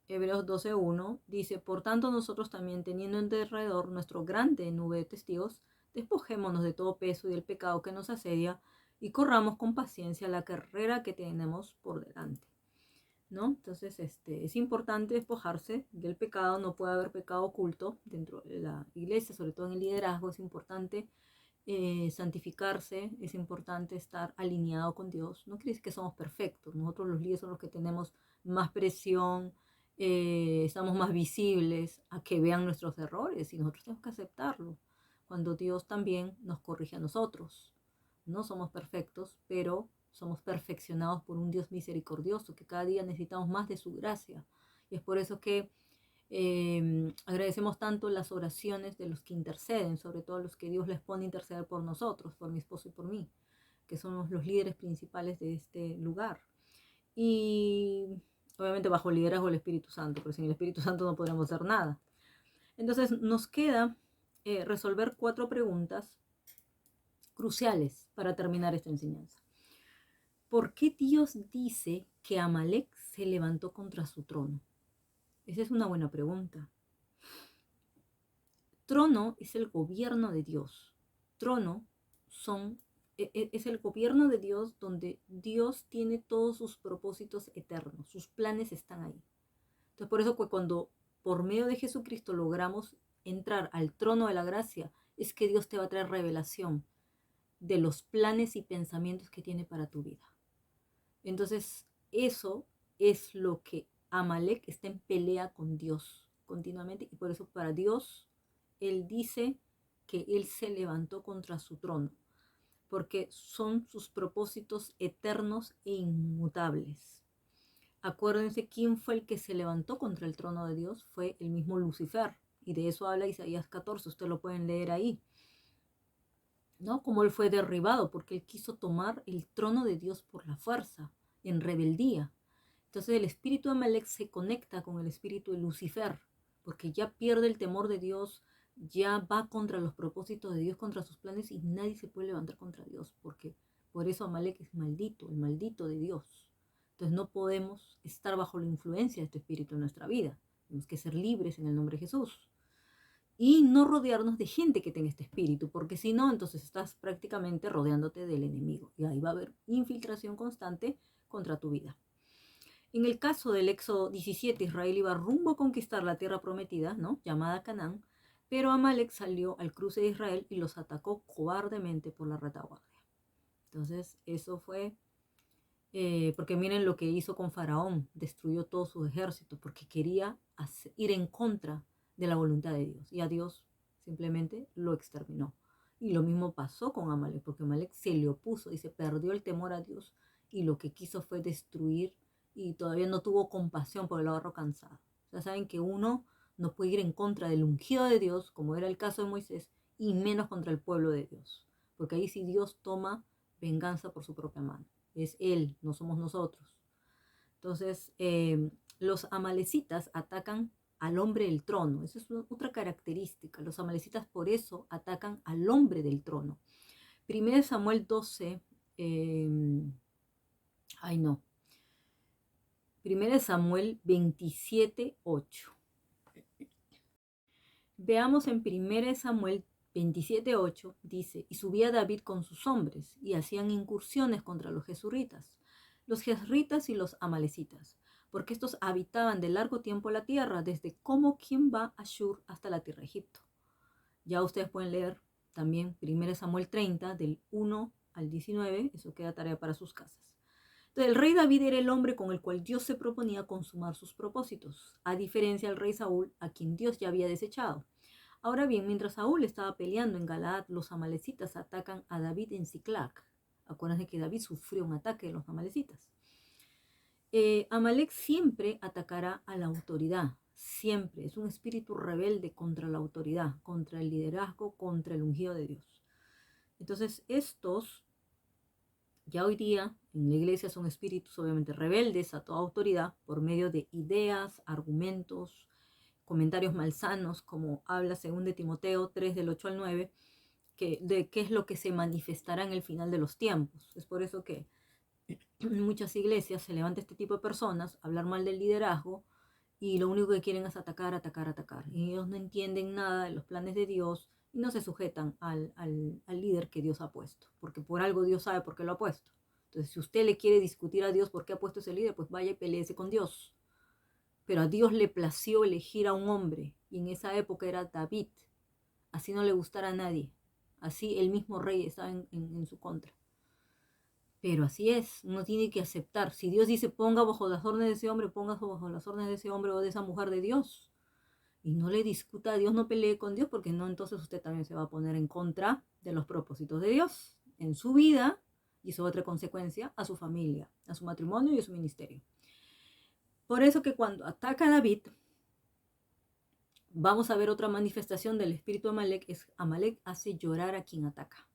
12:1 dice: por tanto nosotros también, teniendo en derredor nuestro grande nube de testigos, despojémonos de todo peso y del pecado que nos asedia y corramos con paciencia la carrera que tenemos por delante, ¿no? Entonces es importante despojarse del pecado. No puede haber pecado oculto dentro de la iglesia, sobre todo en el liderazgo. Es importante santificarse, es importante estar alineado con Dios. No quiere decir que somos perfectos. Nosotros los líderes somos los que tenemos más presión, estamos más visibles a que vean nuestros errores, y nosotros tenemos que aceptarlo cuando Dios también nos corrige a nosotros. No somos perfectos, pero somos perfeccionados por un Dios misericordioso, que cada día necesitamos más de su gracia. Y es por eso que agradecemos tanto las oraciones de los que interceden, sobre todo los que Dios les pone a interceder por nosotros, por mi esposo y por mí, que somos los líderes principales de este lugar. Y obviamente bajo el liderazgo del Espíritu Santo, porque sin el Espíritu Santo no podremos hacer nada. Entonces nos queda resolver 4 preguntas cruciales para terminar esta enseñanza. ¿Por qué Dios dice que Amalek se levantó contra su trono? Esa es una buena pregunta. Trono es el gobierno de Dios. Trono es el gobierno de Dios, donde Dios tiene todos sus propósitos eternos, sus planes están ahí. Entonces por eso cuando por medio de Jesucristo logramos entrar al trono de la gracia es que Dios te va a traer revelación de los planes y pensamientos que tiene para tu vida. Entonces, eso es lo que Amalek está en pelea con Dios continuamente, y por eso para Dios, él dice que él se levantó contra su trono, porque son sus propósitos eternos e inmutables. Acuérdense quién fue el que se levantó contra el trono de Dios, fue el mismo Lucifer, y de eso habla Isaías 14, ustedes lo pueden leer ahí, ¿no? Como él fue derribado, porque él quiso tomar el trono de Dios por la fuerza, en rebeldía. Entonces el espíritu de Amalek se conecta con el espíritu de Lucifer, porque ya pierde el temor de Dios, ya va contra los propósitos de Dios, contra sus planes, y nadie se puede levantar contra Dios, porque por eso Amalek es maldito, el maldito de Dios. Entonces no podemos estar bajo la influencia de este espíritu en nuestra vida. Tenemos que ser libres en el nombre de Jesús. Y no rodearnos de gente que tenga este espíritu, porque si no, entonces estás prácticamente rodeándote del enemigo. Y ahí va a haber infiltración constante contra tu vida. En el caso del Éxodo 17, Israel iba rumbo a conquistar la tierra prometida, ¿no? Llamada Canaán, pero Amalek salió al cruce de Israel y los atacó cobardemente por la retaguardia. Entonces, eso fue, porque miren lo que hizo con Faraón, destruyó todo su ejército, porque quería ir en contra de la voluntad de Dios, y a Dios simplemente lo exterminó. Y lo mismo pasó con Amalek, porque Amalek se le opuso y se perdió el temor a Dios, y lo que quiso fue destruir, y todavía no tuvo compasión por el agarro cansado. Ya saben que uno no puede ir en contra del ungido de Dios, como era el caso de Moisés, y menos contra el pueblo de Dios, porque ahí sí Dios toma venganza por su propia mano. Es Él, no somos nosotros. Entonces, los amalecitas atacan al hombre del trono. Esa es otra característica. Los amalecitas por eso atacan al hombre del trono. 1 Samuel 12, ay no, 1 Samuel 27, 8. Veamos en 1 Samuel 27, 8, dice, y subía David con sus hombres, y hacían incursiones contra los jezritas y los amalecitas, porque estos habitaban de largo tiempo la tierra, desde como quien va a Shur hasta la tierra de Egipto. Ya ustedes pueden leer también 1 Samuel 30, del 1 al 19, eso queda tarea para sus casas. Entonces, el rey David era el hombre con el cual Dios se proponía consumar sus propósitos, a diferencia del rey Saúl, a quien Dios ya había desechado. Ahora bien, mientras Saúl estaba peleando en Galaad, los amalecitas atacan a David en Ziklag. Acuérdense que David sufrió un ataque de los amalecitas. Amalek siempre atacará a la autoridad, siempre. Es un espíritu rebelde contra la autoridad, contra el liderazgo, contra el ungido de Dios. Entonces, estos ya hoy día en la iglesia son espíritus obviamente rebeldes a toda autoridad por medio de ideas, argumentos, comentarios malsanos, como habla según de Timoteo 3 del 8 al 9, de qué es lo que se manifestará en el final de los tiempos. Es por eso que en muchas iglesias se levanta este tipo de personas a hablar mal del liderazgo, y lo único que quieren es atacar, atacar, atacar. Y ellos no entienden nada de los planes de Dios y no se sujetan al líder que Dios ha puesto, porque por algo Dios sabe por qué lo ha puesto. Entonces, si usted le quiere discutir a Dios por qué ha puesto ese líder, pues vaya y peleese con Dios. Pero a Dios le plació elegir a un hombre, y en esa época era David. Así no le gustara a nadie. Así el mismo rey estaba en su contra. Pero así es, uno tiene que aceptar. Si Dios dice ponga bajo las órdenes de ese hombre, ponga bajo las órdenes de ese hombre o de esa mujer de Dios. Y no le discuta a Dios, no pelee con Dios, porque no, entonces usted también se va a poner en contra de los propósitos de Dios en su vida, y eso otra consecuencia a su familia, a su matrimonio y a su ministerio. Por eso que cuando ataca a David, vamos a ver otra manifestación del espíritu de Amalek, es Amalek hace llorar a quien ataca.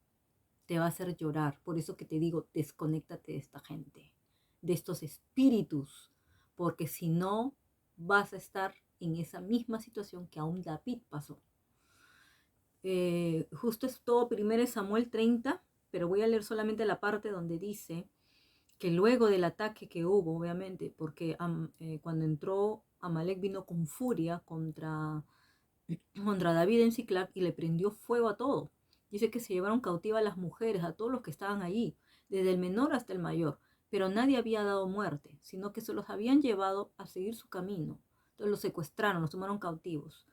Te va a hacer llorar. Por eso que te digo, desconéctate de esta gente, de estos espíritus, porque si no vas a estar en esa misma situación que aún David pasó. Justo es todo 1 Samuel 30, pero voy a leer solamente la parte donde dice que luego del ataque que hubo, obviamente, porque cuando entró Amalek vino con furia contra David en Ziklag y le prendió fuego a todo. Dice que se llevaron cautiva a las mujeres, a todos los que estaban allí, desde el menor hasta el mayor, pero nadie había dado muerte, sino que se los habían llevado a seguir su camino. Entonces los secuestraron, los tomaron cautivos.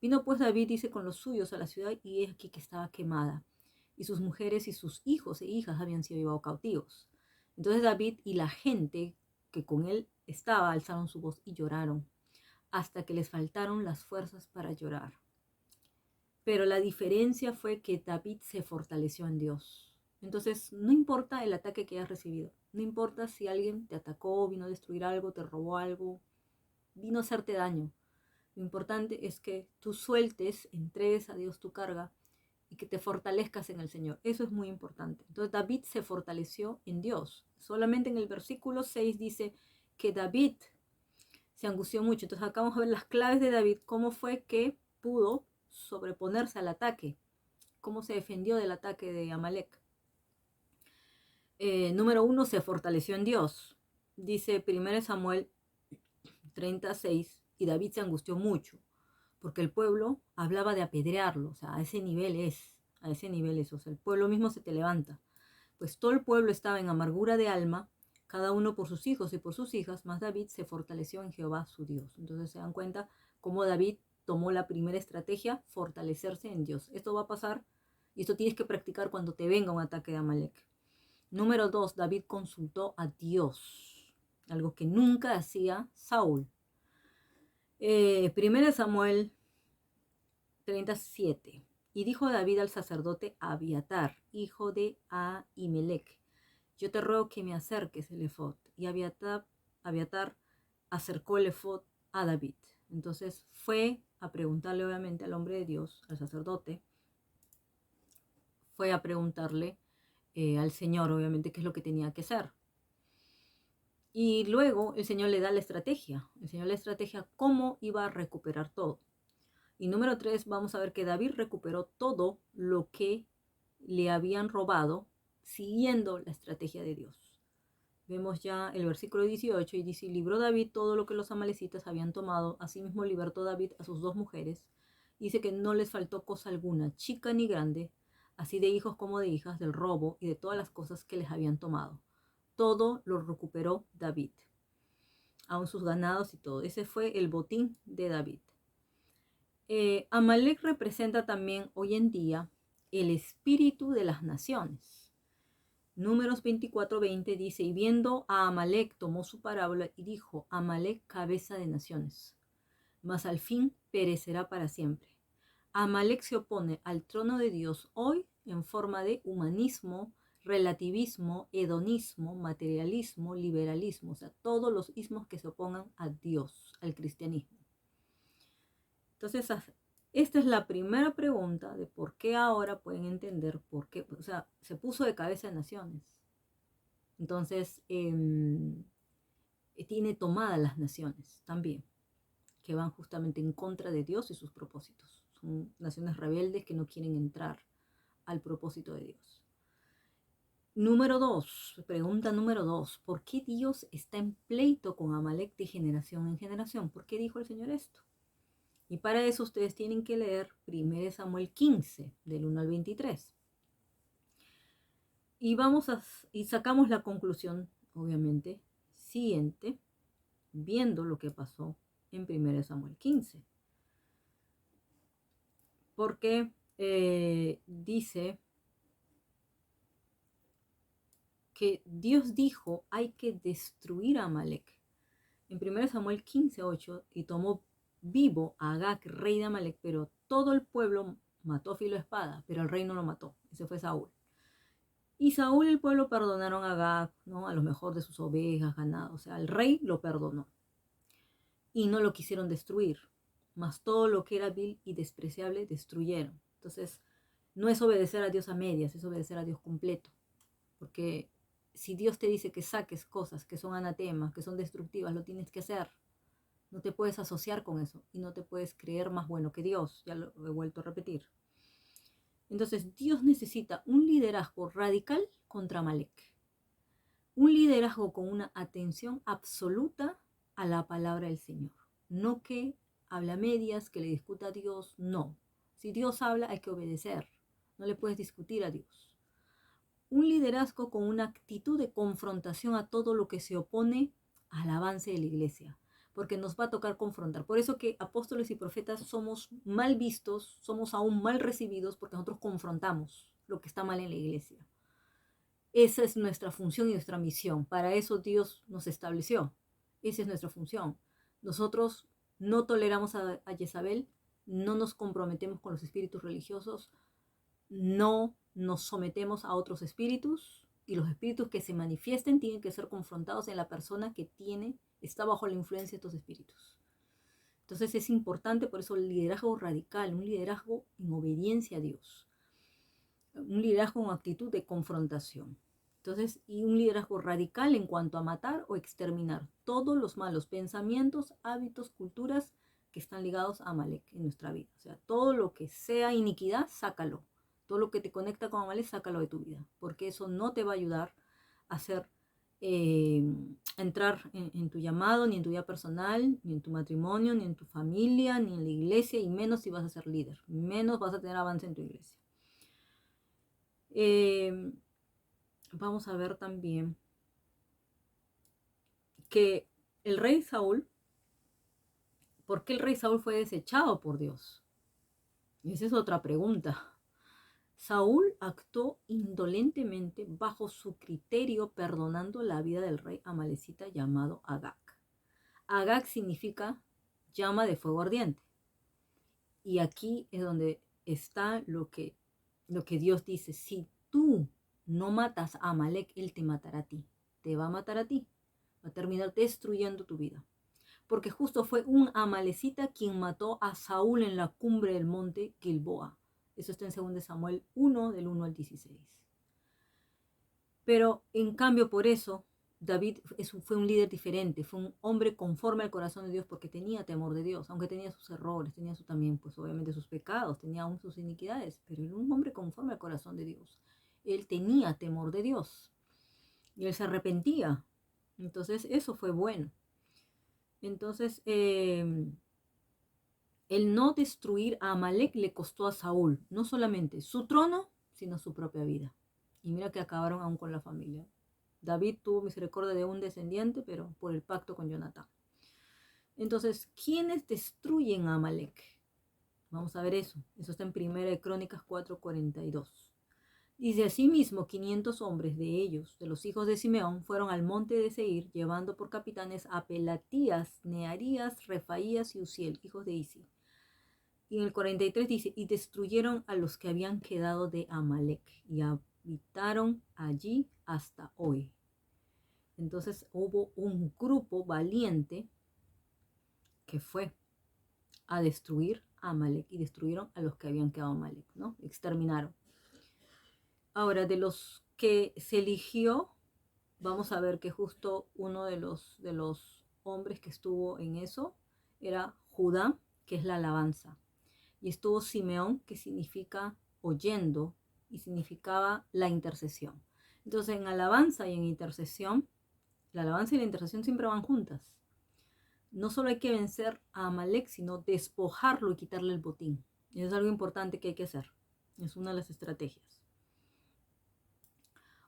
Vino pues David, dice, con los suyos a la ciudad, y es aquí que estaba quemada, y sus mujeres y sus hijos e hijas habían sido llevados cautivos. Entonces David y la gente que con él estaba alzaron su voz y lloraron, hasta que les faltaron las fuerzas para llorar. Pero la diferencia fue que David se fortaleció en Dios. Entonces, no importa el ataque que hayas recibido, no importa si alguien te atacó, vino a destruir algo, te robó algo, vino a hacerte daño. Lo importante es que tú sueltes, entregues a Dios tu carga y que te fortalezcas en el Señor. Eso es muy importante. Entonces David se fortaleció en Dios. Solamente en el versículo 6 dice que David se angustió mucho. Entonces acá vamos a ver las claves de David, cómo fue que pudo sobreponerse al ataque, cómo se defendió del ataque de Amalek. Número 1, se fortaleció en Dios. Dice 1 Samuel 36, y David se angustió mucho, porque el pueblo hablaba de apedrearlo, o sea, a ese nivel es, o sea, el pueblo mismo se te levanta. Pues todo el pueblo estaba en amargura de alma, cada uno por sus hijos y por sus hijas, mas David se fortaleció en Jehová su Dios. Entonces se dan cuenta cómo David tomó la primera estrategia, fortalecerse en Dios. Esto va a pasar y esto tienes que practicar cuando te venga un ataque de Amalek. Número 2, David consultó a Dios, algo que nunca hacía Saúl. 1 Samuel 37. Y dijo David al sacerdote Abiatar, hijo de Ahimelech: yo te ruego que me acerques el efod. Y Abiatar acercó el efod a David. Entonces fue a preguntarle, obviamente, al hombre de Dios, al sacerdote, fue a preguntarle al Señor, obviamente, qué es lo que tenía que hacer. Y luego el Señor le da la estrategia. El Señor le da la estrategia cómo iba a recuperar todo. Y número 3, vamos a ver que David recuperó todo lo que le habían robado siguiendo la estrategia de Dios. Vemos ya el versículo 18 y dice: libró David todo lo que los amalecitas habían tomado, asimismo libertó David a sus 2 mujeres. Dice que no les faltó cosa alguna, chica ni grande, así de hijos como de hijas, del robo y de todas las cosas que les habían tomado. Todo lo recuperó David, aun sus ganados y todo. Ese fue el botín de David. Amalek representa también hoy en día el espíritu de las naciones. Números 24:20 dice: y viendo a Amalek tomó su parábola y dijo: Amalek, cabeza de naciones, mas al fin perecerá para siempre. Amalek se opone al trono de Dios hoy en forma de humanismo, relativismo, hedonismo, materialismo, liberalismo, o sea, todos los ismos que se opongan a Dios, al cristianismo. Entonces, esta es la primera pregunta de por qué ahora pueden entender por qué, o sea, se puso de cabeza de naciones. Entonces, tiene tomadas las naciones también, que van justamente en contra de Dios y sus propósitos. Son naciones rebeldes que no quieren entrar al propósito de Dios. Número 2, pregunta número 2, ¿por qué Dios está en pleito con Amalek de generación en generación? ¿Por qué dijo el Señor esto? Y para eso ustedes tienen que leer 1 Samuel 15, del 1 al 23. Y sacamos la conclusión, obviamente, siguiente, viendo lo que pasó en 1 Samuel 15. Porque dice que Dios dijo: hay que destruir a Amalek. En 1 Samuel 15:8, y tomó vivo a Agag, rey de Amalek, pero todo el pueblo mató a filo de espada, pero el rey no lo mató. Ese fue Saúl. Y Saúl y el pueblo perdonaron a Agag, ¿no? A lo mejor de sus ovejas, ganado. O sea, el rey lo perdonó. Y no lo quisieron destruir. Mas todo lo que era vil y despreciable destruyeron. Entonces, no es obedecer a Dios a medias, es obedecer a Dios completo. Porque si Dios te dice que saques cosas que son anatemas, que son destructivas, lo tienes que hacer. No te puedes asociar con eso y no te puedes creer más bueno que Dios. Ya lo he vuelto a repetir. Entonces, Dios necesita un liderazgo radical contra Amalek. Un liderazgo con una atención absoluta a la palabra del Señor. No que habla medias, que le discuta a Dios, no. Si Dios habla, hay que obedecer. No le puedes discutir a Dios. Un liderazgo con una actitud de confrontación a todo lo que se opone al avance de la iglesia. porque nos va a tocar confrontar. Por eso que apóstoles y profetas somos mal vistos, somos aún mal recibidos, porque nosotros confrontamos lo que está mal en la iglesia. Esa es nuestra función y nuestra misión. Para eso Dios nos estableció. Esa es nuestra función. Nosotros no toleramos a Jezabel, no nos comprometemos con los espíritus religiosos, no nos sometemos a otros espíritus, y los espíritus que se manifiesten tienen que ser confrontados en la persona que está bajo la influencia de estos espíritus. Entonces es importante, por eso el liderazgo radical, un liderazgo en obediencia a Dios, un liderazgo con actitud de confrontación. Entonces, y un liderazgo radical en cuanto a matar o exterminar todos los malos pensamientos, hábitos, culturas que están ligados a Amalek en nuestra vida. O sea, todo lo que sea iniquidad, sácalo. Todo lo que te conecta con Amalek, sácalo de tu vida, porque eso no te va a ayudar a hacer entrar en tu llamado, ni en tu vida personal, ni en tu matrimonio, ni en tu familia, ni en la iglesia, y menos si vas a ser líder, menos vas a tener avance en tu iglesia. Vamos a ver también que el rey Saúl, ¿por qué el rey Saúl fue desechado por Dios? Y esa es otra pregunta. Saúl actuó indolentemente bajo su criterio, perdonando la vida del rey amalecita llamado Agag. Agag significa llama de fuego ardiente. Y aquí es donde está lo que Dios dice: si tú no matas a Amalek, él te matará a ti. Te va a matar a ti. Va a terminar destruyendo tu vida. Porque justo fue un amalecita quien mató a Saúl en la cumbre del monte Gilboa. Eso está en 2 Samuel 1, del 1 al 16. Pero en cambio, por eso David fue un líder diferente, fue un hombre conforme al corazón de Dios, porque tenía temor de Dios, aunque tenía sus errores, tenía también, pues obviamente sus pecados, tenía aún sus iniquidades, pero era un hombre conforme al corazón de Dios. Él tenía temor de Dios y él se arrepentía. Entonces eso fue bueno. Entonces el no destruir a Amalek le costó a Saúl no solamente su trono, sino su propia vida. Y mira que acabaron aún con la familia. David tuvo misericordia de un descendiente, pero por el pacto con Jonatán. Entonces, ¿quiénes destruyen a Amalek? Vamos a ver eso. Eso está en 1 Crónicas 4:42. Dice: asimismo, 500 hombres de ellos, de los hijos de Simeón, fueron al monte de Seir, llevando por capitanes a Pelatías, Nearías, Refaías y Uziel, hijos de Isi. Y en el 43 dice: y destruyeron a los que habían quedado de Amalek, y habitaron allí hasta hoy. Entonces hubo un grupo valiente que fue a destruir a Amalek, y destruyeron a los que habían quedado Amalek, ¿no? Exterminaron. Ahora, de los que se eligió, vamos a ver que justo uno de los hombres que estuvo en eso era Judá, que es la alabanza. Y estuvo Simeón, que significa oyendo, y significaba la intercesión. Entonces, en alabanza y en intercesión, la alabanza y la intercesión siempre van juntas. No solo hay que vencer a Amalek, sino despojarlo y quitarle el botín. Y es algo importante que hay que hacer. Es una de las estrategias.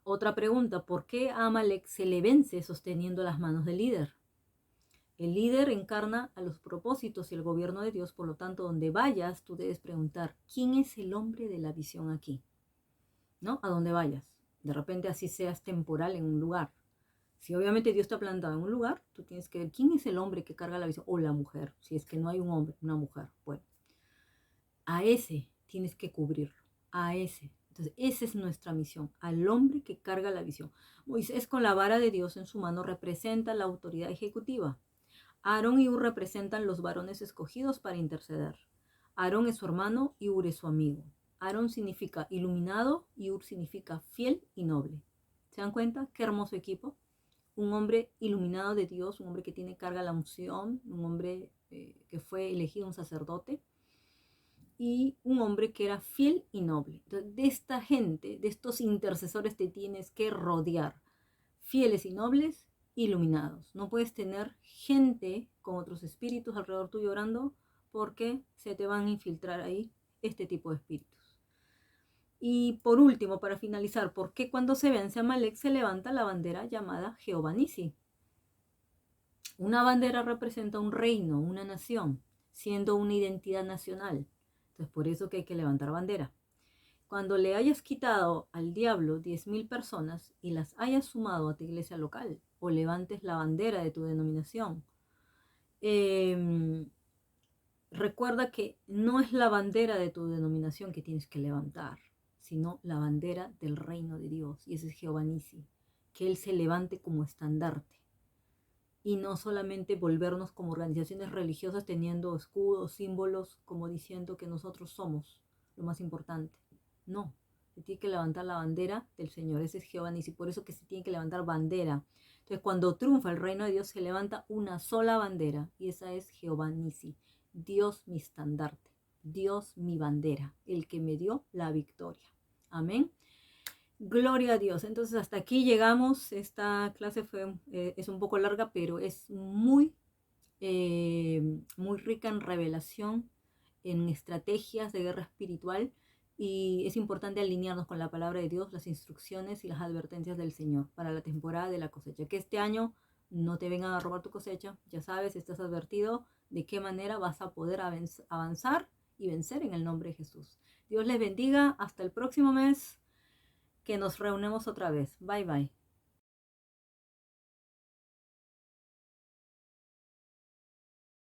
Otra pregunta: ¿por qué a Amalek se le vence sosteniendo las manos del líder? El líder encarna a los propósitos y el gobierno de Dios, por lo tanto, donde vayas, tú debes preguntar: ¿quién es el hombre de la visión aquí? ¿No? A donde vayas. De repente así seas temporal en un lugar. Si obviamente Dios te ha plantado en un lugar, tú tienes que ver quién es el hombre que carga la visión, o la mujer, si es que no hay un hombre, una mujer. Bueno, a ese tienes que cubrirlo, a ese. Entonces, esa es nuestra misión, al hombre que carga la visión. Moisés, con la vara de Dios en su mano, representa la autoridad ejecutiva. Aarón y Ur representan los varones escogidos para interceder. Aarón es su hermano y Ur es su amigo. Aarón significa iluminado y Ur significa fiel y noble. ¿Se dan cuenta? Qué hermoso equipo. Un hombre iluminado de Dios, un hombre que tiene carga la unción, un hombre que fue elegido un sacerdote, y un hombre que era fiel y noble. Entonces, de esta gente, de estos intercesores, te tienes que rodear, fieles y nobles, iluminados. No puedes tener gente con otros espíritus alrededor tuyo orando, porque se te van a infiltrar ahí este tipo de espíritus. Y por último, para finalizar, ¿por qué cuando se vence a Amalek se levanta la bandera llamada Jehová Nisi? Una bandera representa un reino, una nación, siendo una identidad nacional. Entonces, por eso que hay que levantar bandera. Cuando le hayas quitado al diablo 10.000 personas y las hayas sumado a tu iglesia local, o levantes la bandera de tu denominación, recuerda que no es la bandera de tu denominación que tienes que levantar, sino la bandera del reino de Dios. Y ese es Jehová Nisi, que Él se levante como estandarte. Y no solamente volvernos como organizaciones religiosas teniendo escudos, símbolos, como diciendo que nosotros somos lo más importante. No, se tiene que levantar la bandera del Señor. Ese es Jehová Nisi, por eso que se tiene que levantar bandera. Entonces, cuando triunfa el reino de Dios, se levanta una sola bandera, y esa es Jehová Nisi. Dios mi estandarte, Dios mi bandera, el que me dio la victoria. Amén. Gloria a Dios. Entonces hasta aquí llegamos. Esta clase es un poco larga, pero es muy rica en revelación, en estrategias de guerra espiritual, y es importante alinearnos con la palabra de Dios, las instrucciones y las advertencias del Señor para la temporada de la cosecha. Que este año no te vengan a robar tu cosecha. Ya sabes, estás advertido de qué manera vas a poder avanzar y vencer en el nombre de Jesús. Dios les bendiga. Hasta el próximo mes que nos reunimos otra vez. Bye bye.